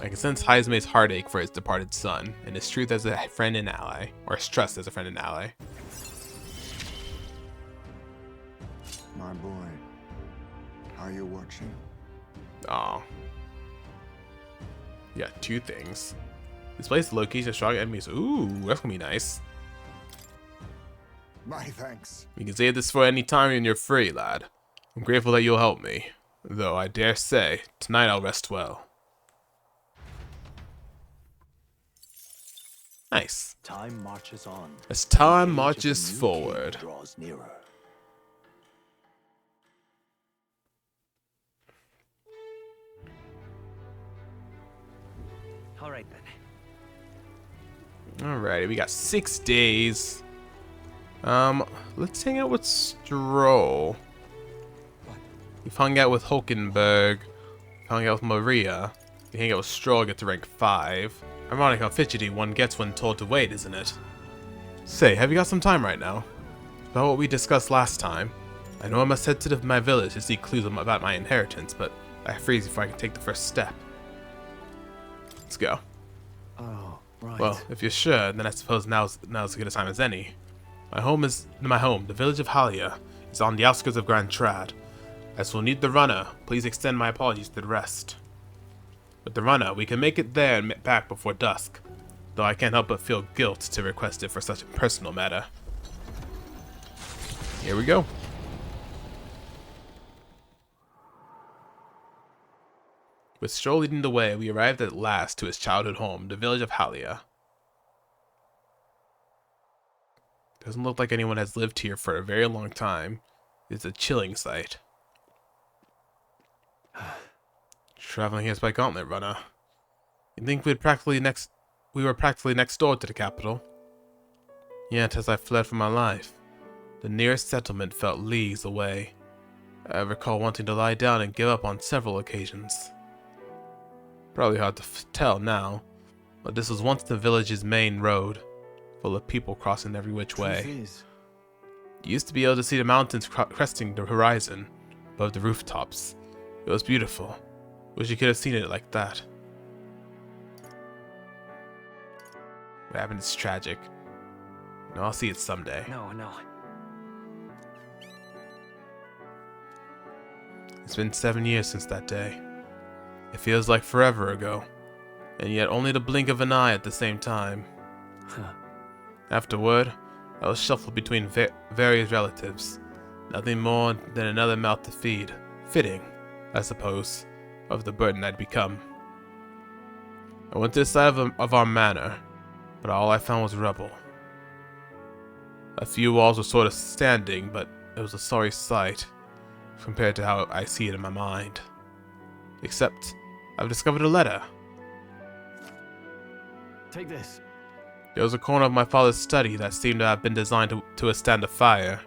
I can sense Heismay's heartache for his departed son, and his truth as a friend and ally, or his trust as a friend and ally. My boy, are you watching? Aw. Yeah, two things. Displays the location of strong enemies. Ooh, that's gonna be nice. My thanks. You can save this for any time when you're free, lad. I'm grateful that you'll help me. Though I dare say, tonight I'll rest well. Nice. Time marches on. As time The age of a marches new forward. king draws nearer. All right then. Alrighty, we got 6 days. Let's hang out with Stroll. We've hung out with Hulkenberg. We've hung out with Maria. We hang out with Stroll, get to rank 5. Ironic how fidgety one gets when told to wait, isn't it? Say, have you got some time right now? About what we discussed last time. I know I must head to my village to see clues about my inheritance, but I freeze before I can take the first step. Let's go. Oh, right. Well, if you're sure, then I suppose now's as good a time as any. My home, the village of Halia, is on the outskirts of Grand Trad. As we'll need the runner, please extend my apologies to the rest. With the runner, we can make it there and back before dusk, though I can't help but feel guilt to request it for such a personal matter. Here we go. With Stroll leading the way, we arrived at last to his childhood home, the village of Halia. Doesn't look like anyone has lived here for a very long time. It's a chilling sight. Traveling here by gauntlet runner. You'd think we were practically next door to the capital. Yet, as I fled for my life, the nearest settlement felt leagues away. I recall wanting to lie down and give up on several occasions. Probably hard to tell now, but this was once the village's main road, full of people crossing every which way. You used to be able to see the mountains cresting the horizon above the rooftops. It was beautiful. Wish you could have seen it like that. What happened is tragic. No, I'll see it someday. No. It's been 7 years since that day. It feels like forever ago, and yet only the blink of an eye at the same time. Afterward, I was shuffled between various relatives. Nothing more than another mouth to feed. Fitting, I suppose, of the burden I'd become. I went to the side of our manor, but all I found was rubble. A few walls were sort of standing, but it was a sorry sight compared to how I see it in my mind. Except, I've discovered a letter. Take this. There was a corner of my father's study that seemed to have been designed to withstand a fire.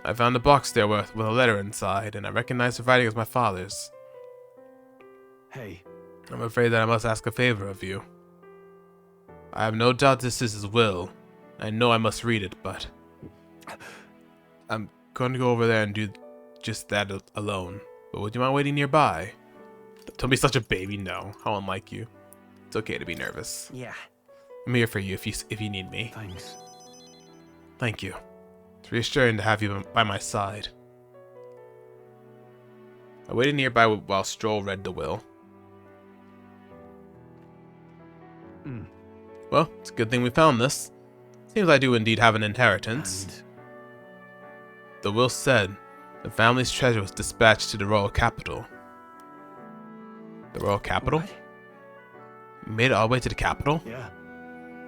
I found a box there with a letter inside, and I recognized the writing as my father's. Hey. I'm afraid that I must ask a favor of you. I have no doubt this is his will. I know I must read it, but I'm going to go over there and do just that alone. But would you mind waiting nearby? Don't be such a baby. No, how unlike you. It's okay to be nervous. Yeah. I'm here for you if you need me. Thanks. Thank you. It's reassuring to have you by my side. I waited nearby while Stroll read the will. Well, it's a good thing we found this. Seems I do indeed have an inheritance. The will said the family's treasure was dispatched to the royal capital. The royal capital? What? You made it all the way to the capital? Yeah.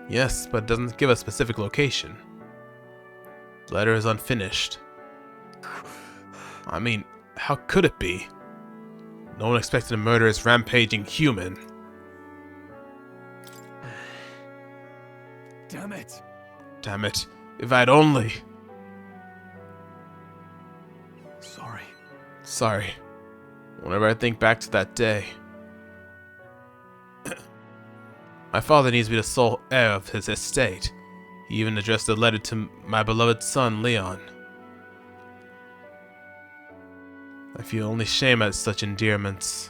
Yes, but it doesn't give a specific location. The letter is unfinished. I mean, how could it be? No one expected a murderous, rampaging human. Damn it. Damn it, if I'd only... Sorry. Sorry. Whenever I think back to that day... My father needs to be the sole heir of his estate. He even addressed a letter to my beloved son, Leon. I feel only shame at such endearments.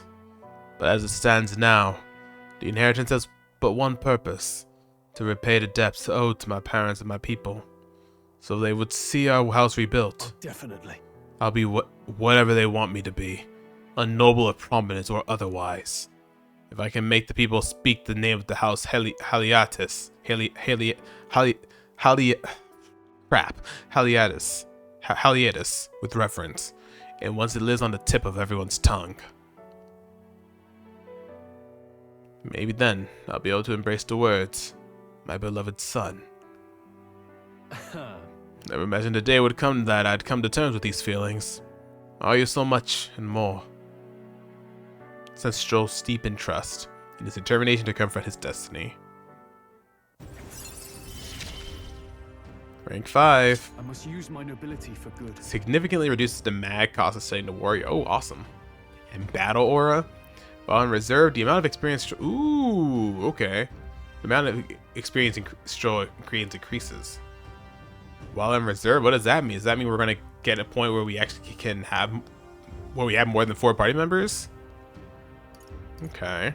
But as it stands now, the inheritance has but one purpose: to repay the debts owed to my parents and my people, so they would see our house rebuilt. Definitely. I'll be whatever they want me to be, a noble of prominence or otherwise. If I can make the people speak the name of the house Haliatis with reverence, and once it lives on the tip of everyone's tongue. Maybe then I'll be able to embrace the words, my beloved son. Never imagined a day would come that I'd come to terms with these feelings. I owe you so much and more. Sent Stroll steep in trust in his determination to confront his destiny. Rank 5. I must use my nobility for good. Significantly reduces the mag cost of setting the warrior. Oh, awesome. And battle aura. While in reserve, the amount of experience... Ooh, okay. The amount of experience Stroll increases. While in reserve, what does that mean? Does that mean we're going to get a point where we actually can have... where we have more than 4 party members? Okay.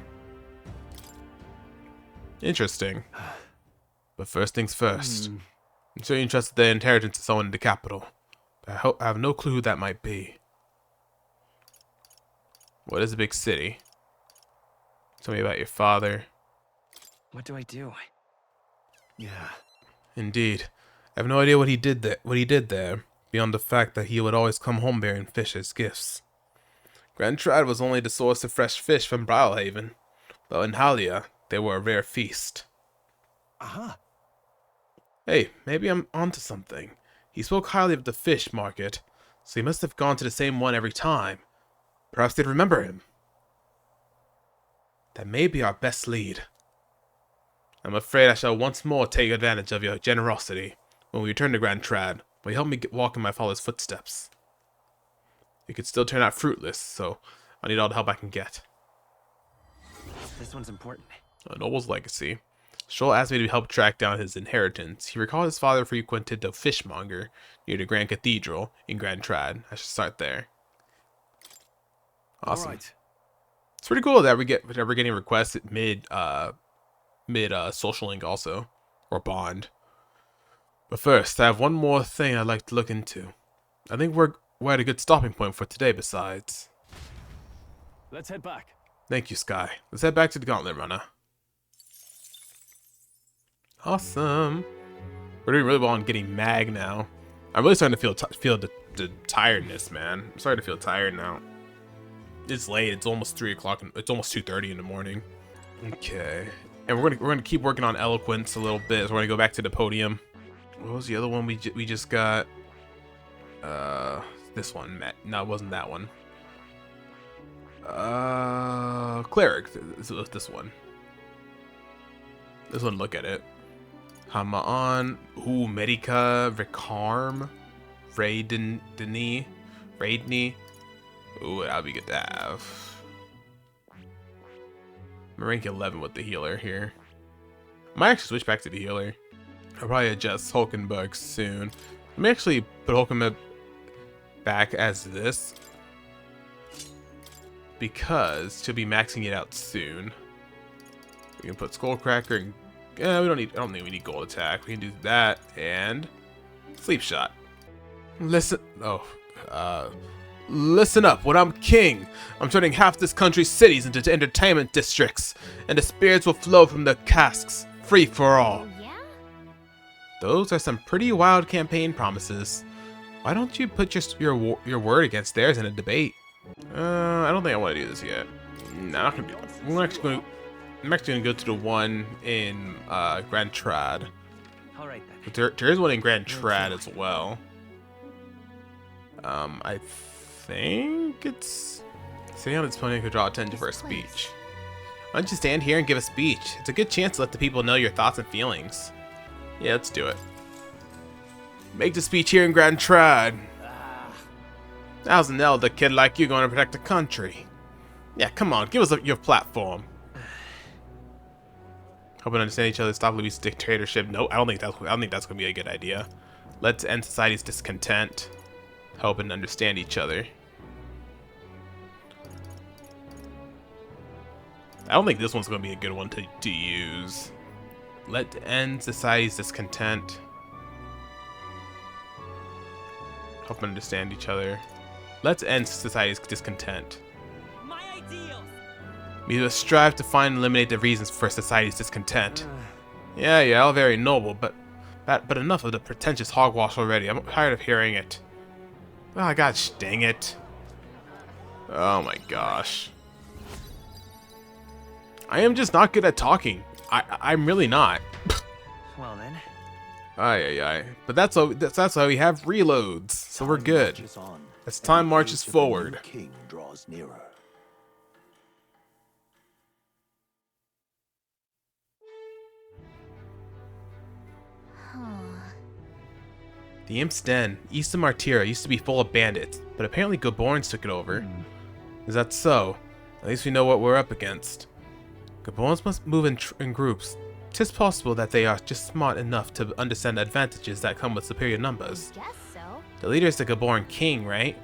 Interesting. But first things first. I'm sure you entrusted the inheritance to someone in the capital. But I have no clue who that might be. What is a big city? Tell me about your father. What do I do? Yeah. Indeed. I have no idea what he did there, beyond the fact that he would always come home bearing fish as gifts. Grand Trad was only the source of fresh fish from Brilehaven, but in Halia, they were a rare feast. Aha. Hey, maybe I'm onto something. He spoke highly of the fish market, so he must have gone to the same one every time. Perhaps they'd remember him. That may be our best lead. I'm afraid I shall once more take advantage of your generosity when we return to Grand Trad. Will you help me walk in my father's footsteps? It could still turn out fruitless, so I need all the help I can get. This one's important. A noble's legacy. Stroll asked me to help track down his inheritance. He recalled his father frequented the fishmonger near the Grand Cathedral in Grand Trad. I should start there. Awesome. Right. It's pretty cool that we're getting requests at mid social link also, or bond. But first, I have one more thing I'd like to look into. I think we're at a good stopping point for today. Besides, Let's head back. thank you, Skye. Let's head back to the Gauntlet Runner. Awesome. We're doing really well on getting mag now. I'm really starting to feel the tiredness, man. I'm starting to feel tired now. It's late. It's almost 3 o'clock. It's almost 2:30 in the morning. Okay. And we're gonna keep working on eloquence a little bit. So we're gonna go back to the podium. What was the other one we just got? This one. No, it wasn't that one. Cleric. This was this one. This one. Look at it. Hamaan. Ooh, Medica. Vicarm. Raidney. Ooh, that'd be good to have. I'm rank 11 with the healer here. I might actually switch back to the healer. I'll probably adjust Hulkenberg soon. Let me actually put Hulkenberg back as this, because she'll be maxing it out soon. We can put Skullcracker and I don't think we need gold attack. We can do that and sleep shot. Listen up. When I'm king, I'm turning half this country's cities into entertainment districts, and the spirits will flow from the casks, free for all. Oh, yeah? Those are some pretty wild campaign promises. Why don't you put your word against theirs in a debate? I don't think I want to do this yet. No, I'm not gonna do it. I'm actually gonna go to the one in Grand Trad. All right then. There is one in Grand Trad as well. I think it's sitting on its podium could draw attention for a speech. Why don't you stand here and give a speech? It's a good chance to let the people know your thoughts and feelings. Yeah, let's do it. Make the speech here in Grand Trad. How's an elder kid like you going to protect the country? Yeah, come on, give us your platform. Hope we understand each other. Stop Louis' dictatorship. No, I don't think that's gonna be a good idea. Let's end society's discontent. Help and understand each other. I don't think this one's gonna be a good one to use. Let's end society's discontent. Help and understand each other. Let's end society's discontent. My ideals. We must strive to find and eliminate the reasons for society's discontent. Yeah, all very noble, but enough of the pretentious hogwash already. I'm tired of hearing it. Oh, gosh, dang it. Oh my gosh. I am just not good at talking. I'm really not. Well then. Aye. But that's why we have reloads, so we're good. As time marches forward. King draws nearer. The Imp's Den, east of Martyra, used to be full of bandits, but apparently Gaborns took it over. Is that so? At least we know what we're up against. Gaborns must move in groups. 'Tis possible that they are just smart enough to understand the advantages that come with superior numbers. Guess so. The leader is the Gaborn king, right?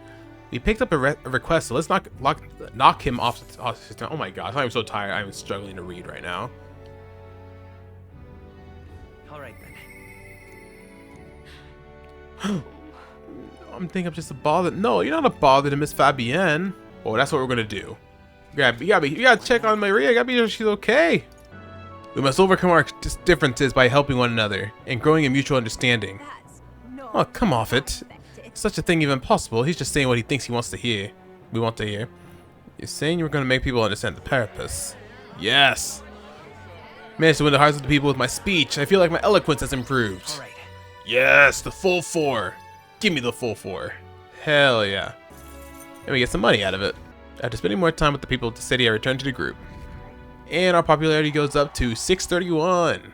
We picked up a request, so let's knock him off. Oh my gosh, I'm so tired. I'm struggling to read right now. All right then. I'm thinking I'm just a bother. No, you're not a bother to Miss Fabienne. Oh, that's what we're gonna do. You gotta check on Maria. You gotta be sure she's okay. We must overcome our differences by helping one another and growing a mutual understanding. Oh, come off it. Is such a thing even possible? He's just saying what he thinks he wants to hear. We want to hear. You're saying you're gonna make people understand the purpose. Yes. Managed to win the hearts of the people with my speech. I feel like my eloquence has improved. All right. Yes, the full 4. Give me the full 4. Hell yeah. And we get some money out of it. After spending more time with the people of the city, I return to the group. And our popularity goes up to 631.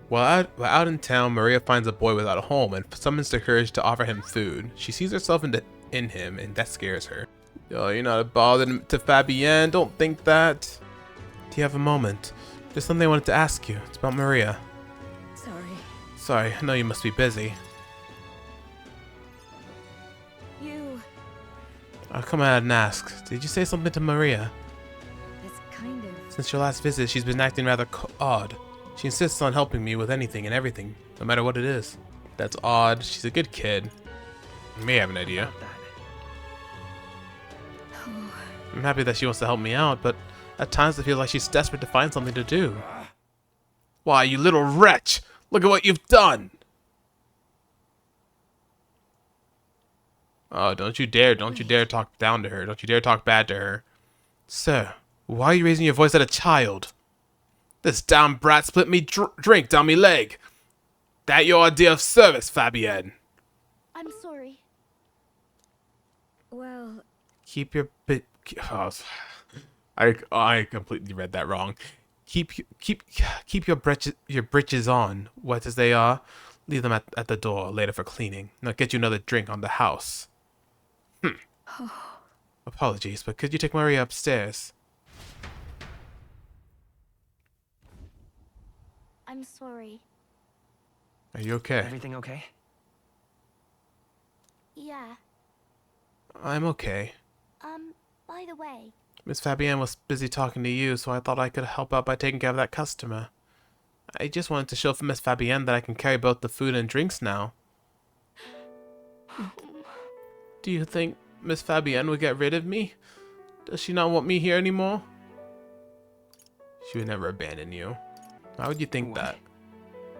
While out in town, Maria finds a boy without a home and summons the courage to offer him food. She sees herself in him, and that scares her. Oh, you're not a bother to Fabienne. Don't think that. Do you have a moment? There's something I wanted to ask you. It's about Maria. Sorry, I know you must be busy. I'll come out and ask. Did you say something to Maria? It's kind of... Since your last visit, she's been acting rather odd. She insists on helping me with anything and everything, no matter what it is. That's odd. She's a good kid. You may have an idea. I'm happy that she wants to help me out, but at times it feels like she's desperate to find something to do. Why, you little wretch! Look at what you've done! Oh, don't you dare talk down to her. Don't you dare talk bad to her. Sir, why are you raising your voice at a child? This damn brat split me drink down me leg. That your idea of service, Fabienne? I'm sorry. Well, Keep your bit. Oh, I completely read that wrong. Keep your britches on, wet as they are. Leave them at the door later for cleaning. Now get you another drink on the house. Apologies, but could you take Maria upstairs? I'm sorry. Are you okay? Everything okay? Yeah. I'm okay. By the way, Miss Fabienne was busy talking to you, so I thought I could help out by taking care of that customer. I just wanted to show for Miss Fabienne that I can carry both the food and drinks now. Do you think Miss Fabienne would get rid of me? Does she not want me here anymore? She would never abandon you. Why would you think that?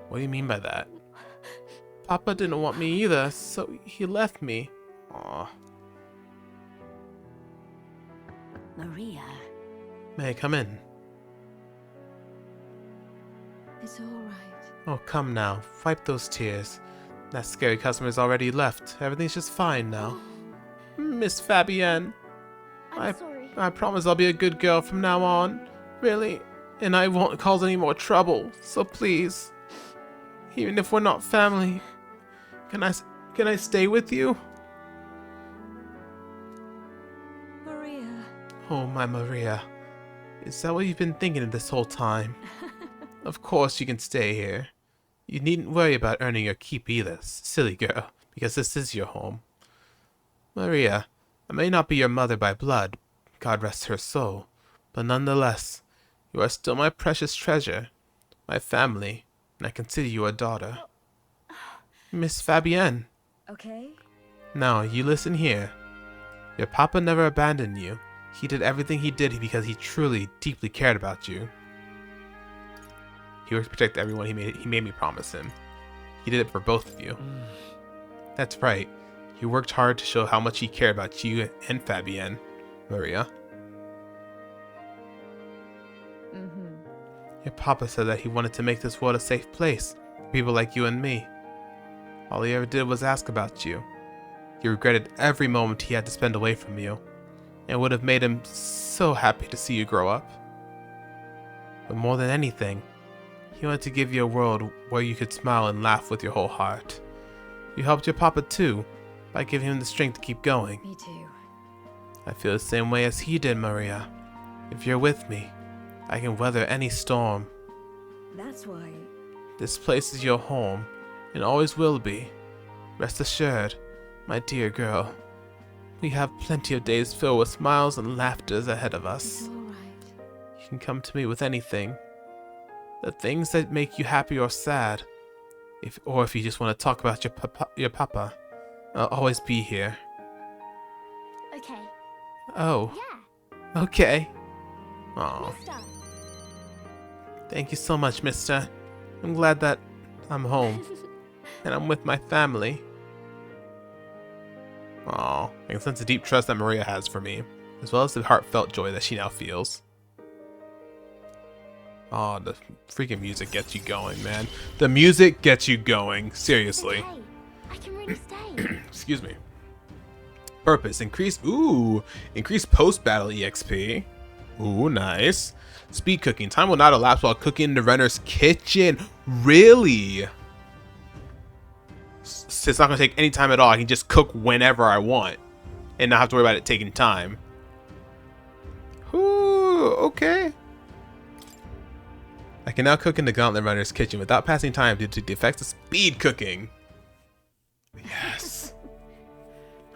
What do you mean by that? Papa didn't want me either, so he left me. Aw. Maria, May I come in? it's all right. Oh, come now. Wipe those tears. That scary customer's already left. Everything's just fine now. Miss Fabienne, I'm sorry. I promise I'll be a good girl from now on. Really. And I won't cause any more trouble. So please. Even if we're not family. Can I stay with you? Maria. Oh, my Maria. Is that what you've been thinking this whole time? Of course you can stay here. You needn't worry about earning your keep either, silly girl, because this is your home. Maria, I may not be your mother by blood, God rest her soul, but nonetheless, you are still my precious treasure, my family, and I consider you a daughter. Miss Fabienne. okay. Now, you listen here. Your papa never abandoned you. He did everything he did because he truly, deeply cared about you. He worked to protect everyone he made me promise him. He did it for both of you. That's right. He worked hard to show how much he cared about you and Fabienne, Maria. Your papa said that he wanted to make this world a safe place for people like you and me. All he ever did was ask about you. He regretted every moment he had to spend away from you, and it would have made him so happy to see you grow up. But more than anything, he wanted to give you a world where you could smile and laugh with your whole heart. You helped your papa too, by giving him the strength to keep going. Me too. I feel the same way as he did, Maria. If you're with me, I can weather any storm. That's why. This place is your home, and always will be. Rest assured, my dear girl. We have plenty of days filled with smiles and laughters ahead of us. It's all right. You can come to me with anything. The things that make you happy or sad. If you just want to talk about your papa. I'll always be here. Okay. Oh, Yeah. okay. Aw, Mister. thank you so much, mister. I'm glad that I'm home. And I'm with my family. Aw, I can sense the deep trust that Maria has for me, as well as the heartfelt joy that she now feels. Aw, the freaking music gets you going, man. The music gets you going, seriously. Okay. I can really stay. Excuse me. Purpose, increase post-battle EXP. Ooh, nice. Speed cooking, time will not elapse while cooking in the renner's kitchen. Really? So it's not gonna take any time at all. I can just cook whenever I want and not have to worry about it taking time. Ooh, okay. I can now cook in the Gauntlet Runner's kitchen without passing time due to the effects of speed cooking. Yes.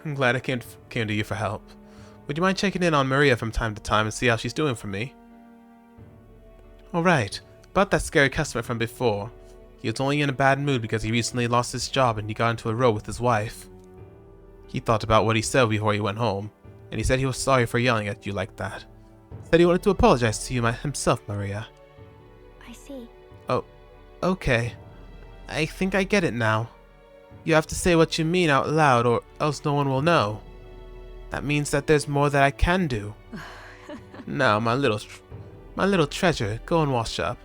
I'm glad I came to you for help. Would you mind checking in on Maria from time to time and see how she's doing for me? Alright, about that scary customer from before. He was only in a bad mood because he recently lost his job and he got into a row with his wife. He thought about what he said before he went home, and he said he was sorry for yelling at you like that. Said he wanted to apologize to you himself, Maria. I see. Oh, okay. I think I get it now. You have to say what you mean out loud or else no one will know. That means that there's more that I can do. Now, my little treasure, go and wash up.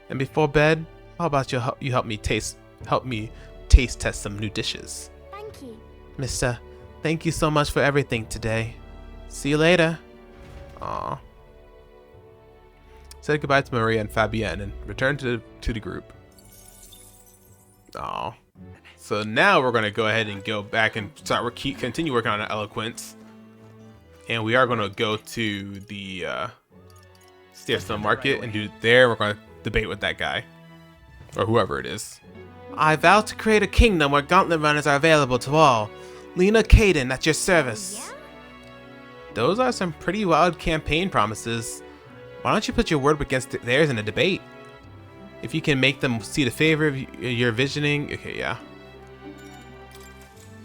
And before bed, how about you help me taste test some new dishes? Thank you. Mister, thank you so much for everything today. See you later. Aw. Said goodbye to Maria and Fabienne and returned to the group. Aw. So now we're gonna go ahead and go back and continue working on our eloquence. And we are gonna go to the Steerstone Market and we're gonna debate with that guy. Or whoever it is. I vow to create a kingdom where gauntlet runners are available to all. Lena Caden at your service. Yeah? Those are some pretty wild campaign promises. Why don't you put your word against theirs in a debate? If you can make them see the favor of your visioning. Okay, yeah.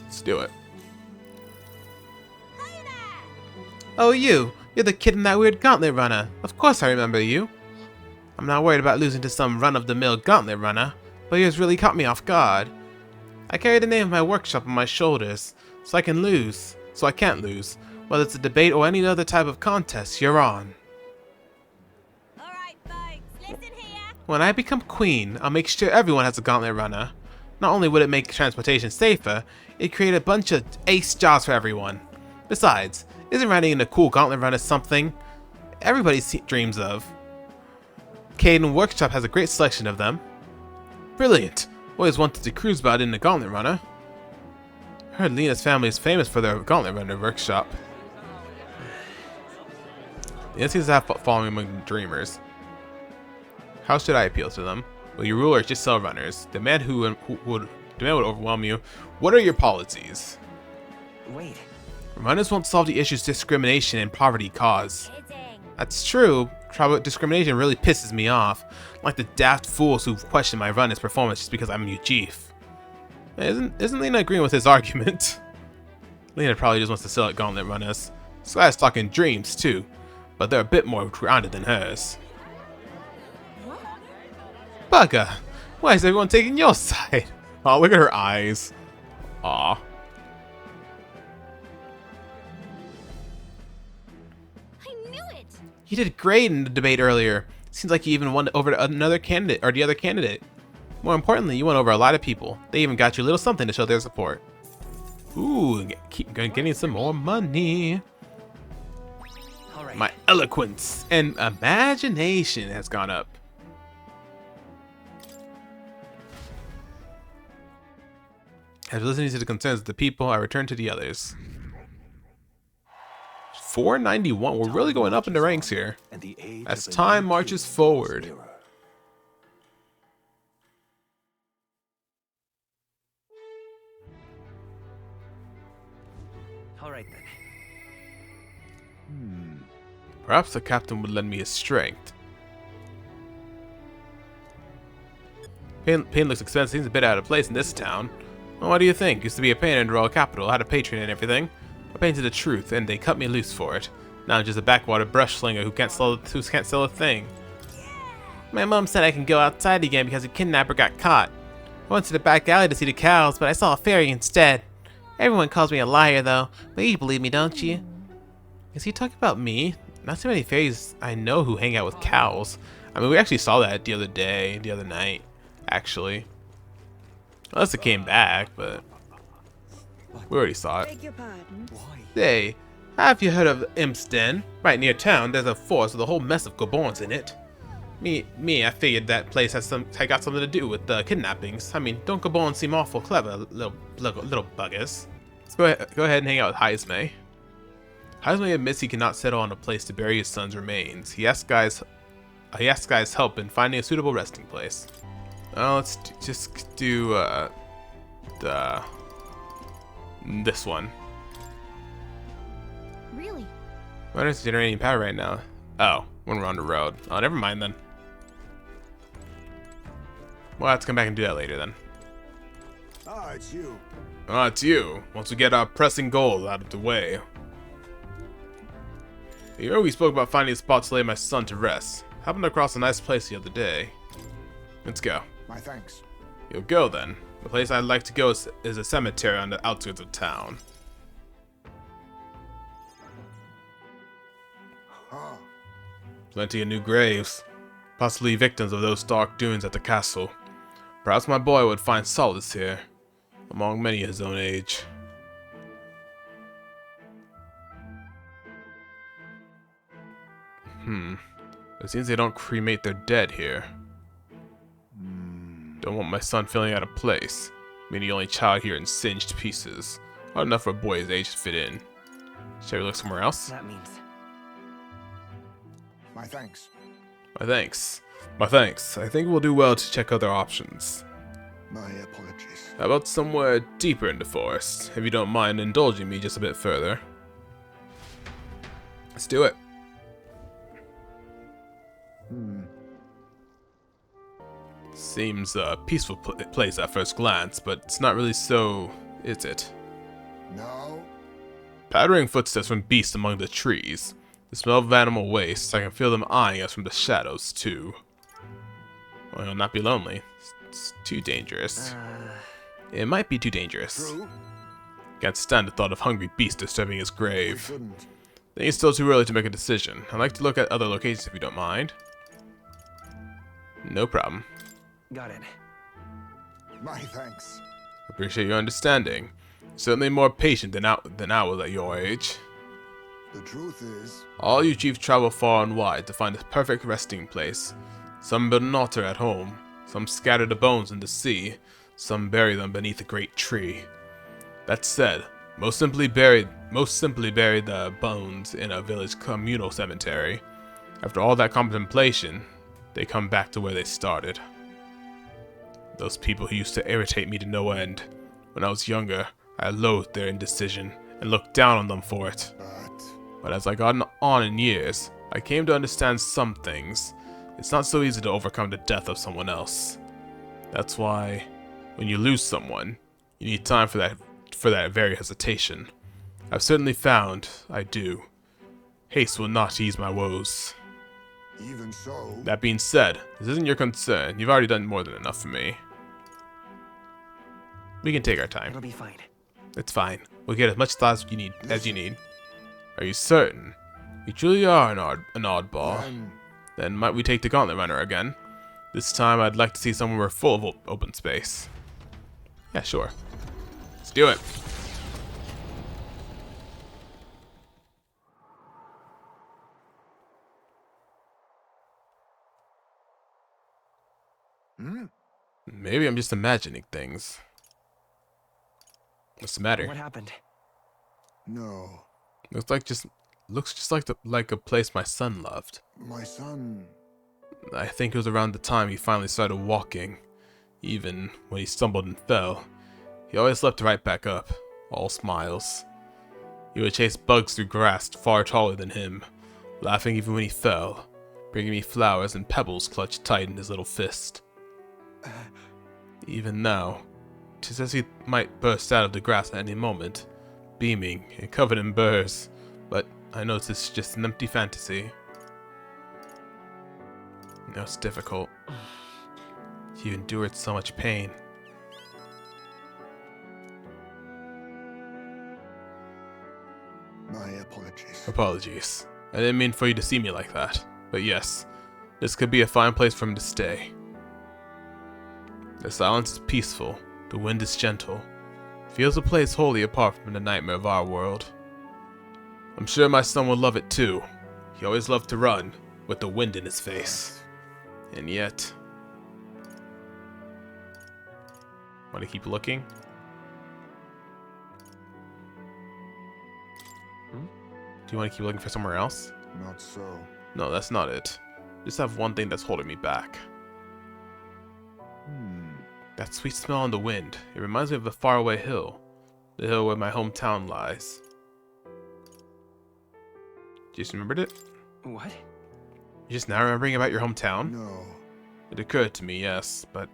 Let's do it. Oh, you're the kid in that weird gauntlet runner. Of course I remember you. I'm not worried about losing to some run-of-the-mill gauntlet runner, but yours really caught me off guard. I carry the name of my workshop on my shoulders, so I can't lose. Whether it's a debate or any other type of contest, you're on. Alright, folks, listen here. When I become queen, I'll make sure everyone has a gauntlet runner. Not only would it make transportation safer, it'd create a bunch of ace jobs for everyone. Besides, isn't riding in a cool gauntlet runner something everybody dreams of? Caden Workshop has a great selection of them. Brilliant! Always wanted to cruise about in a gauntlet runner. Heard Lena's family is famous for their gauntlet runner workshop. Lena seems to have following among dreamers. How should I appeal to them? Well, your rulers just sell runners. The man who would overwhelm you. What are your policies? Wait. Runners won't solve the issues discrimination and poverty cause. Kidding. That's true. Discrimination really pisses me off. Like the daft fools who question my runner's performance just because I'm a new chief. Isn't Lena agreeing with his argument? Lena probably just wants to sell at gauntlet runners. Skye's talking dreams too, but they're a bit more grounded than hers. Bugger! Why is everyone taking your side? Oh, look at her eyes. Aw. I knew it. You did great in the debate earlier. Seems like you even won over another candidate, or the other candidate. More importantly, you won over a lot of people. They even got you a little something to show their support. Ooh, keep getting some more money. All right. My eloquence and imagination has gone up. After listening to the concerns of the people, I return to the others. 491. We're really going up in the ranks here. As time marches forward. All right then. Perhaps the captain would lend me his strength. Pain looks expensive. Seems a bit out of place in this town. Well, what do you think? Used to be a pain in the Royal capital. Had a patron and everything. I painted the truth, and they cut me loose for it. Now I'm just a backwater brush slinger who can't sell a thing. My mom said I can go outside again because a kidnapper got caught. I went to the back alley to see the cows, but I saw a fairy instead. Everyone calls me a liar, though, but you believe me, don't you? Is he talking about me? Not too many fairies I know who hang out with cows. I mean, we actually saw that the other night, actually. Unless it came back, but we already saw it. Beg your pardon. Hey, have you heard of Imsten? Right near town, there's a forest with a whole mess of Goborns in it. I figured that place had got something to do with the kidnappings. I mean, don't Goborns seem awful clever, little buggers? Let's go ahead and hang out with Heisme. Heisme admits he cannot settle on a place to bury his son's remains. He asks Guy's help in finding a suitable resting place. Let's just do this one. Really? What is generating power right now? Oh, when we're on the road. Oh, never mind then. We'll have to come back and do that later then. Ah, it's you. Ah, it's you. Once we get our pressing goals out of the way. You know we spoke about finding a spot to lay my son to rest. Happened across a nice place the other day. Let's go. My thanks. You'll go then. The place I'd like to go is a cemetery on the outskirts of town. Huh. Plenty of new graves. possibly victims of those dark doings at the castle. Perhaps my boy would find solace here, among many his own age. It seems they don't cremate their dead here. Don't want my son feeling out of place. Being the only child here in singed pieces. Not enough for a boy his age to fit in. Shall we look somewhere else? That means... My thanks. My thanks. My thanks. I think we'll do well to check other options. My apologies. How about somewhere deeper in the forest, if you don't mind indulging me just a bit further? Let's do it. Seems a peaceful place at first glance, but it's not really so, is it? No. Pattering footsteps from beasts among the trees. The smell of animal waste. I can feel them eyeing us from the shadows, too. Well, you'll not be lonely. It's too dangerous. It might be too dangerous. True. Can't stand the thought of hungry beasts disturbing his We grave. shouldn't. I think it's still too early to make a decision. I'd like to look at other locations if you don't mind. No problem. Got it. My thanks. Appreciate your understanding. Certainly more patient than I was at your age. The truth is, All you chiefs travel far and wide to find the perfect resting place. Some build an altar at home, some scatter the bones in the sea, some bury them beneath a great tree. That said, most simply bury the bones in a village communal cemetery. After all that contemplation, they come back to where they started. Those people who used to irritate me to no end. When I was younger, I loathed their indecision and looked down on them for it. But as I got on in years, I came to understand some things. It's not so easy to overcome the death of someone else. That's why, when you lose someone, you need time for that very hesitation. I've certainly found I do. Haste will not ease my woes. even so. That being said, this isn't your concern. You've already done more than enough for me. We can take our time. It'll be fine. It's fine. We'll get as much thought as you need. Are you certain? You truly are an oddball. Then might we take the Gauntlet Runner again? This time I'd like to see somewhere full of open space. Yeah, sure. Let's do it. Maybe I'm just imagining things. What's the matter? What happened? No, Looks just like a place my son loved. my son. I think it was around the time he finally started walking. Even when he stumbled and fell, he always leapt right back up, all smiles. He would chase bugs through grass far taller than him, laughing even when he fell, bringing me flowers and pebbles clutched tight in his little fist. Even now, 'tis as he might burst out of the grass at any moment, beaming and covered in burrs, but I know it's just an empty fantasy. You know, it's difficult. You endured so much pain. My apologies. Apologies. I didn't mean for you to see me like that. But yes, this could be a fine place for him to stay. The silence is peaceful. The wind is gentle. Feels a place wholly apart from the nightmare of our world. I'm sure my son will love it too. He always loved to run, with the wind in his face. And yet... Want to keep looking? Do you want to keep looking for somewhere else? Not so. No, that's not it. Just have one thing that's holding me back. That sweet smell on the wind. It reminds me of a faraway hill. The hill where my hometown lies. Just remembered it? What? You just now remembering about your hometown? No. It occurred to me, yes, but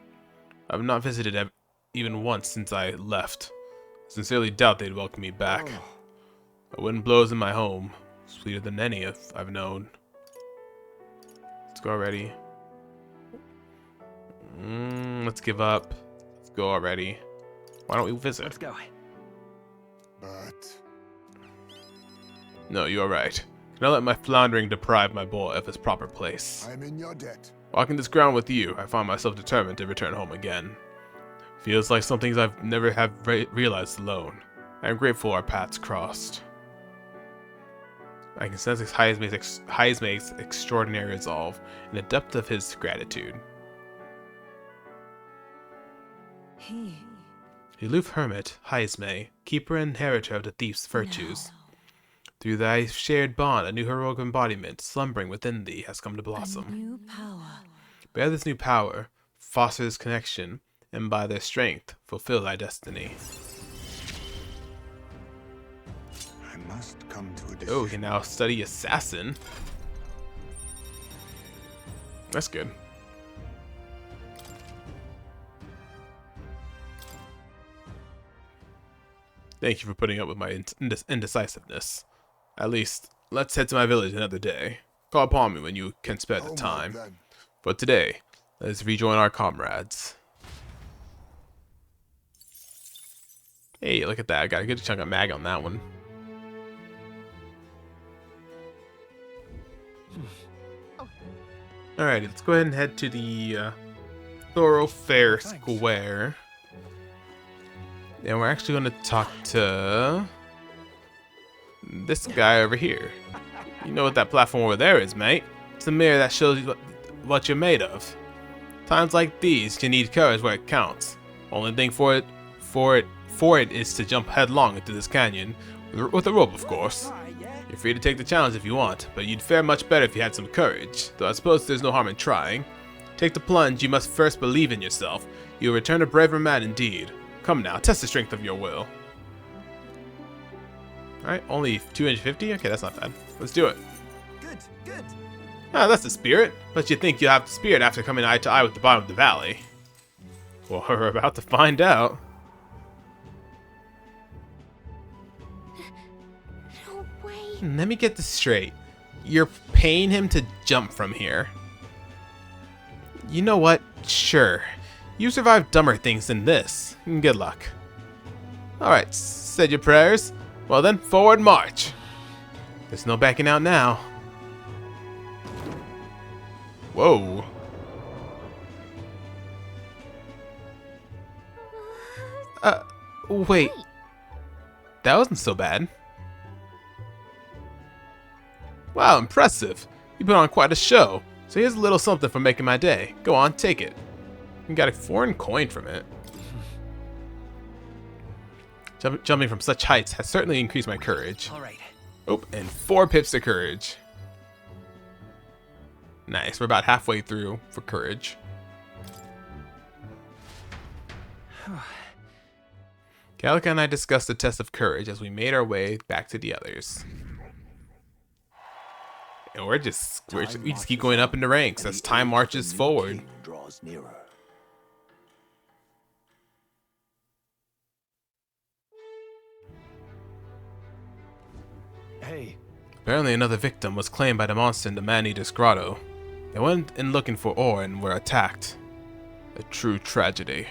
I've not visited even once since I left. I sincerely doubt they'd welcome me back. The wind blows in my home, sweeter than any I've known. Let's go already. Let's give up. Let's go already. Why don't we visit? Let's go. But No, you're right. Can I let my floundering deprive my boy of his proper place? I'm in your debt. Walking this ground with you, I find myself determined to return home again. Feels like some things I've never have realized alone. I am grateful our paths crossed. I can sense Heisme's extraordinary resolve and the depth of his gratitude. He. The aloof hermit, Heisme, keeper and inheritor of the thief's virtues. Through thy shared bond, a new heroic embodiment slumbering within thee has come to blossom. A new power. Bear this new power, foster this connection, and by their strength, fulfill thy destiny. I must come to a decision. Oh, we can now study Assassin. That's good. Thank you for putting up with my indecisiveness. At least, let's head to my village another day. Call upon me when you can spare the time. But today, let's rejoin our comrades. Hey, look at that. I got a good chunk of mag on that one. Alrighty, let's go ahead and head to the Thoroughfare Square. And we're actually going to talk to this guy over here. You know what that platform over there is, mate? It's a mirror that shows you what you're made of. Times like these, you need courage where it counts. Only thing for it is to jump headlong into this canyon, with a rope, of course. You're free to take the challenge if you want, but you'd fare much better if you had some courage, though I suppose there's no harm in trying. Take the plunge, you must first believe in yourself. You'll return a braver man indeed. Come now, test the strength of your will. Alright, only 250? Okay, that's not bad. Let's do it. Good. Ah, that's the spirit. But you think you'll have the spirit after coming eye to eye with the bottom of the valley. Well, we're about to find out. No way. Let me get this straight. You're paying him to jump from here. You know what? Sure. You survived dumber things than this. Good luck. Alright, said your prayers? Well then, forward march. There's no backing out now. Whoa. Wait. That wasn't so bad. Wow, impressive. You put on quite a show. So here's a little something for making my day. Go on, take it. You got a foreign coin from it. Jumping from such heights has certainly increased my courage. All right. Oh, and 4 pips to courage. Nice, we're about halfway through for courage. Gallica and I discussed the test of courage as we made our way back to the others. And we just keep going up in the ranks as time marches forward. Draws nearer. Hey, Apparently another victim was claimed by the monster in the Man-Eater's grotto. They went in looking for ore and were attacked. A true tragedy.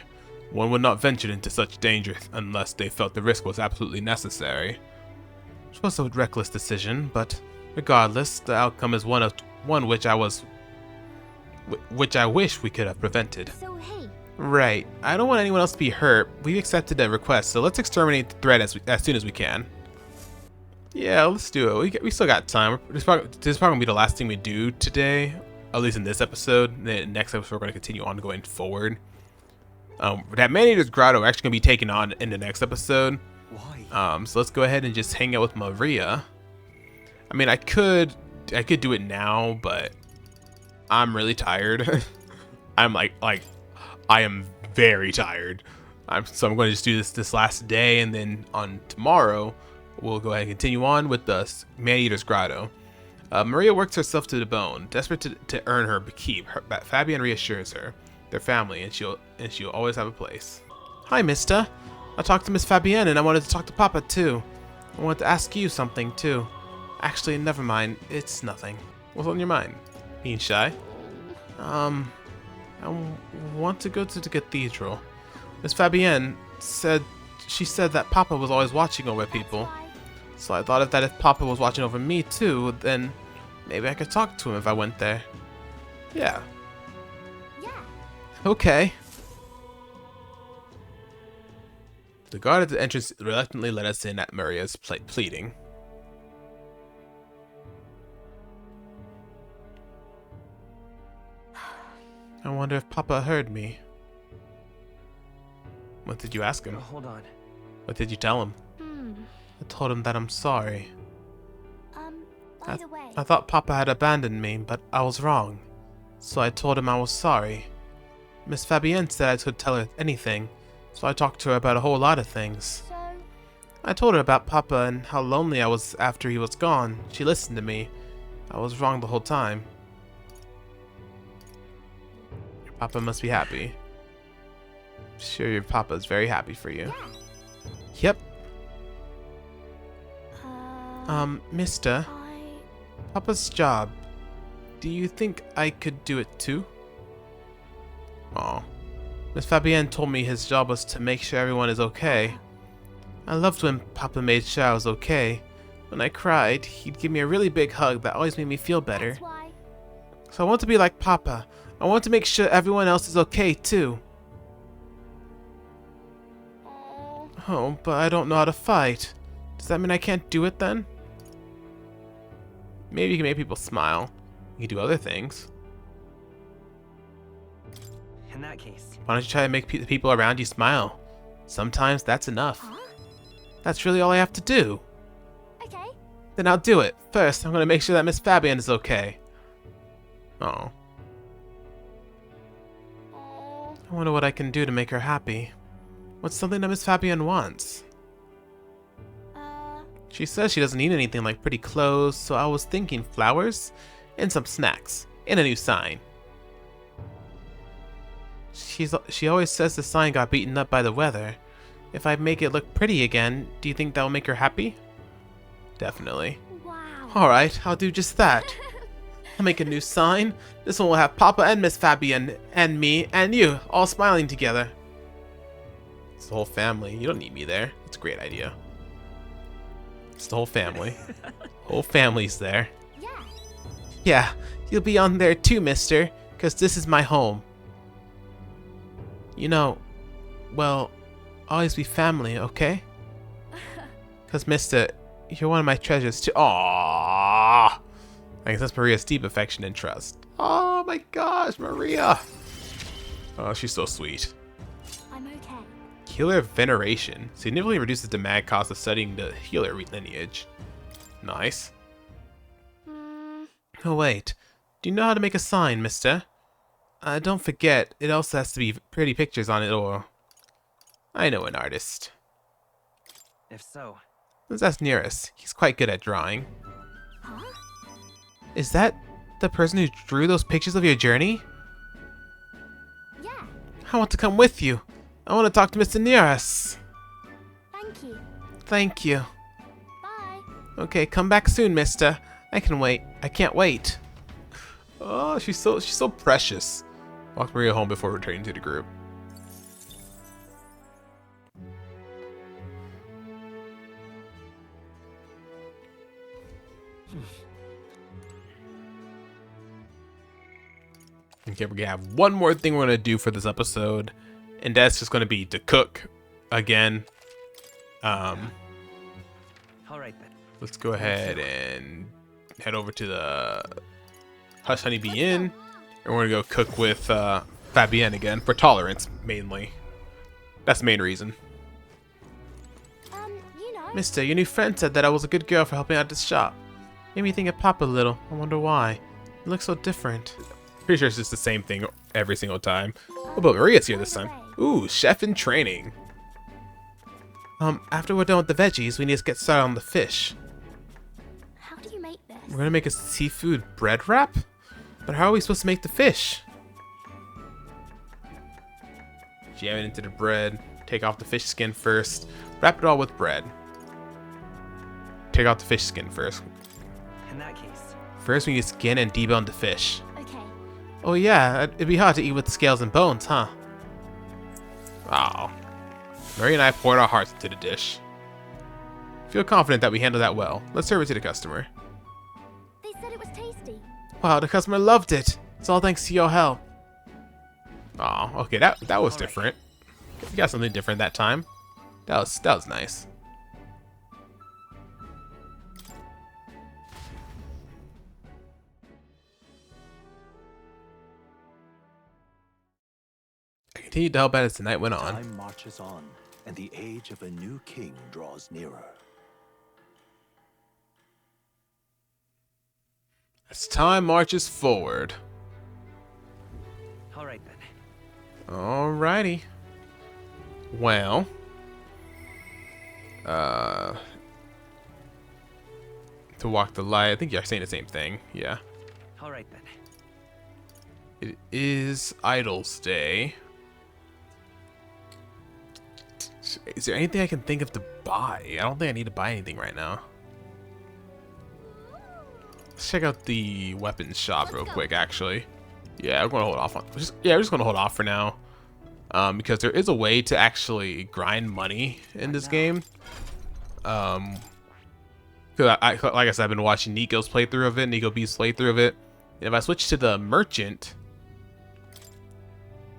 One would not venture into such danger unless they felt the risk was absolutely necessary. It was a reckless decision, but regardless, the outcome is one which I wish we could have prevented. So hey, Right. I don't want anyone else to be hurt. We've accepted that request, so let's exterminate the threat as soon as we can. Yeah, let's do it. We still got time. This is probably going to be the last thing we do today, at least in this episode. The next episode, we're going to continue on going forward. That Man-Eater's grotto actually going to be taken on in the next episode. why? So let's go ahead and just hang out with Maria. I mean, I could do it now, but I'm really tired. I am very tired. So I'm going to just do this last day, and then on tomorrow, we'll go ahead and continue on with the Man-Eater's grotto. Maria works herself to the bone, desperate to earn her keep. Fabienne reassures her, their family, and she'll always have a place. Hi, mister. I talked to Miss Fabienne, and I wanted to talk to Papa, too. I wanted to ask you something, too. Actually, never mind. It's nothing. What's on your mind? Being shy? I want to go to the cathedral. Miss Fabienne said that Papa was always watching over people. So I thought if Papa was watching over me, too, then maybe I could talk to him if I went there. Yeah. Okay. The guard at the entrance reluctantly let us in at Maria's pleading. I wonder if Papa heard me. What did you ask him? Oh, hold on. What did you tell him? I told him that I'm sorry. By the way, I thought Papa had abandoned me, but I was wrong. So I told him I was sorry. Miss Fabienne said I could tell her anything, so I talked to her about a whole lot of things. so I told her about Papa and how lonely I was after he was gone. She listened to me. I was wrong the whole time. Your Papa must be happy. I'm sure your Papa is very happy for you. Yep. Mister, Papa's job. Do you think I could do it too? Aw. Miss Fabienne told me his job was to make sure everyone is okay. I loved when Papa made sure I was okay. When I cried, he'd give me a really big hug that always made me feel better. that's why. So I want to be like Papa. I want to make sure everyone else is okay too. Oh, but I don't know how to fight. Does that mean I can't do it then? Maybe you can make people smile. You can do other things. In that case, Why don't you try to make the people around you smile? Sometimes that's enough. That's really all I have to do. Okay. Then I'll do it. First, I'm going to make sure that Miss Fabienne is okay. Oh. I wonder what I can do to make her happy. What's something that Miss Fabienne wants? She says she doesn't need anything like pretty clothes, so I was thinking flowers and some snacks and a new sign. She always says the sign got beaten up by the weather. If I make it look pretty again, do you think that will make her happy? Definitely. Wow. Alright, I'll do just that. I'll make a new sign. This one will have Papa and Miss Fabienne and me and you all smiling together. It's the whole family. You don't need me there. It's a great idea. It's the whole family. Whole family's there. Yeah. Yeah, you'll be on there too, mister, because this is my home. You know, well, always be family, okay? Because, mister, you're one of my treasures too. Aww. I guess that's Maria's deep affection and trust. Oh my gosh, Maria. Oh, she's so sweet. I'm okay. Healer Veneration. Significantly reduces the mag cost of studying the healer lineage. Nice. Oh wait. Do you know how to make a sign, mister? Don't forget, it also has to be pretty pictures on it or... I know an artist. if so, Let's ask Nearest. He's quite good at drawing. Huh? Is that the person who drew those pictures of your journey? Yeah. I want to come with you. I want to talk to Mr. Nearest. Thank you. Thank you. Bye. Okay, come back soon, mister. I can wait. I can't wait. Oh, she's so precious. Walk Maria home before returning to the group. Okay, we're gonna have one more thing we're gonna do for this episode, and that's just gonna be to cook again. all right then. Let's go ahead and head over to the Hush Honeybee Inn, and we're gonna go cook with Fabienne again for tolerance mainly. That's the main reason. You know. Mister, your new friend said that I was a good girl for helping out this shop. Made me think of Papa a little. I wonder why. It looks so different. Pretty sure it's just the same thing every single time. Oh, but Maria's here this time. Ooh, chef in training. After we're done with the veggies, we need to get started on the fish. How do you make this? We're gonna make a seafood bread wrap? But how are we supposed to make the fish? Jam it into the bread. Take off the fish skin first. Wrap it all with bread. Take out the fish skin first. In that case, First, we need to skin and debone the fish. Okay. Oh yeah, it'd be hard to eat with the scales and bones, huh? Oh. Maria and I poured our hearts into the dish. Feel confident that we handled that well. Let's serve it to the customer. They said it was tasty. Wow, the customer loved it. It's all thanks to your help. Oh, okay, that was different. You got something different that time. That was nice. I continued to help out as the night went on. Time marches on, and the age of a new king draws nearer. As time marches forward. All right then. Alrighty. Well. To walk the light. I think you're saying the same thing. Yeah. All right then. It is Idol's Day. Is there anything I can think of to buy? I don't think I need to buy anything right now. Let's check out the weapons shop real quick, actually. Yeah, we're gonna hold off on. We're just gonna hold off for now, because there is a way to actually grind money in this game. Because like I said, I've been watching Nico's playthrough of it, Nico B's playthrough of it. And if I switch to the merchant,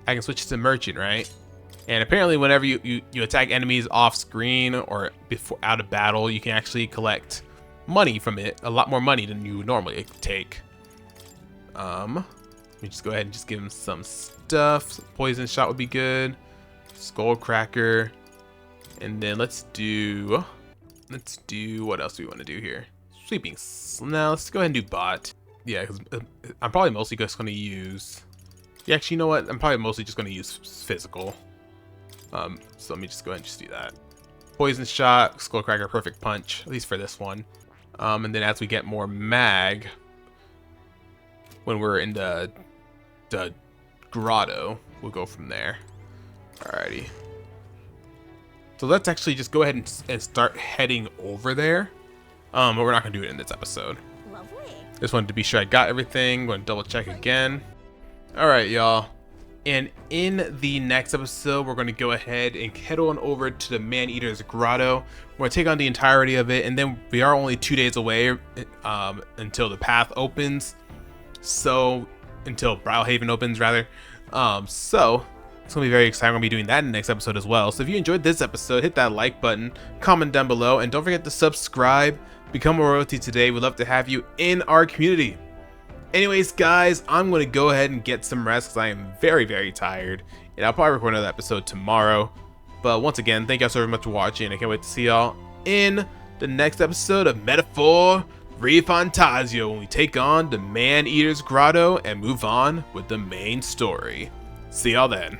I can switch to merchant, right? And apparently, whenever you attack enemies off screen or before out of battle, you can actually collect money from it, a lot more money than you would normally take. Let me just go ahead and just give him some stuff. Poison shot would be good. Skull cracker, and then let's do what else do we want to do here? Sweeping. Now let's go ahead and do bot. Yeah, because I'm probably mostly just going to use. Yeah, actually, you know what? I'm probably mostly just going to use physical. So let me just go ahead and just do that. Poison shot, skullcracker, perfect punch, at least for this one. And then as we get more mag, when we're in the grotto, we'll go from there. Alrighty. So let's actually just go ahead and start heading over there. But we're not gonna do it in this episode. Lovely. Just wanted to be sure I got everything. Going to double check again. Alright, y'all. And in the next episode, we're going to go ahead and head on over to the Man-Eater's Grotto. We're going to take on the entirety of it, and then we are only 2 days away until the path opens. So, until Brilehaven opens, rather. So, it's going to be very exciting. We're going to be doing that in the next episode as well. So if you enjoyed this episode, hit that like button, comment down below, and don't forget to subscribe. Become a royalty today. We'd love to have you in our community. Anyways, guys, I'm going to go ahead and get some rest because I am very, very tired. And I'll probably record another episode tomorrow. But once again, thank you guys so very much for watching. I can't wait to see y'all in the next episode of Metaphor ReFantazio when we take on the Man-Eater's Grotto and move on with the main story. See y'all then.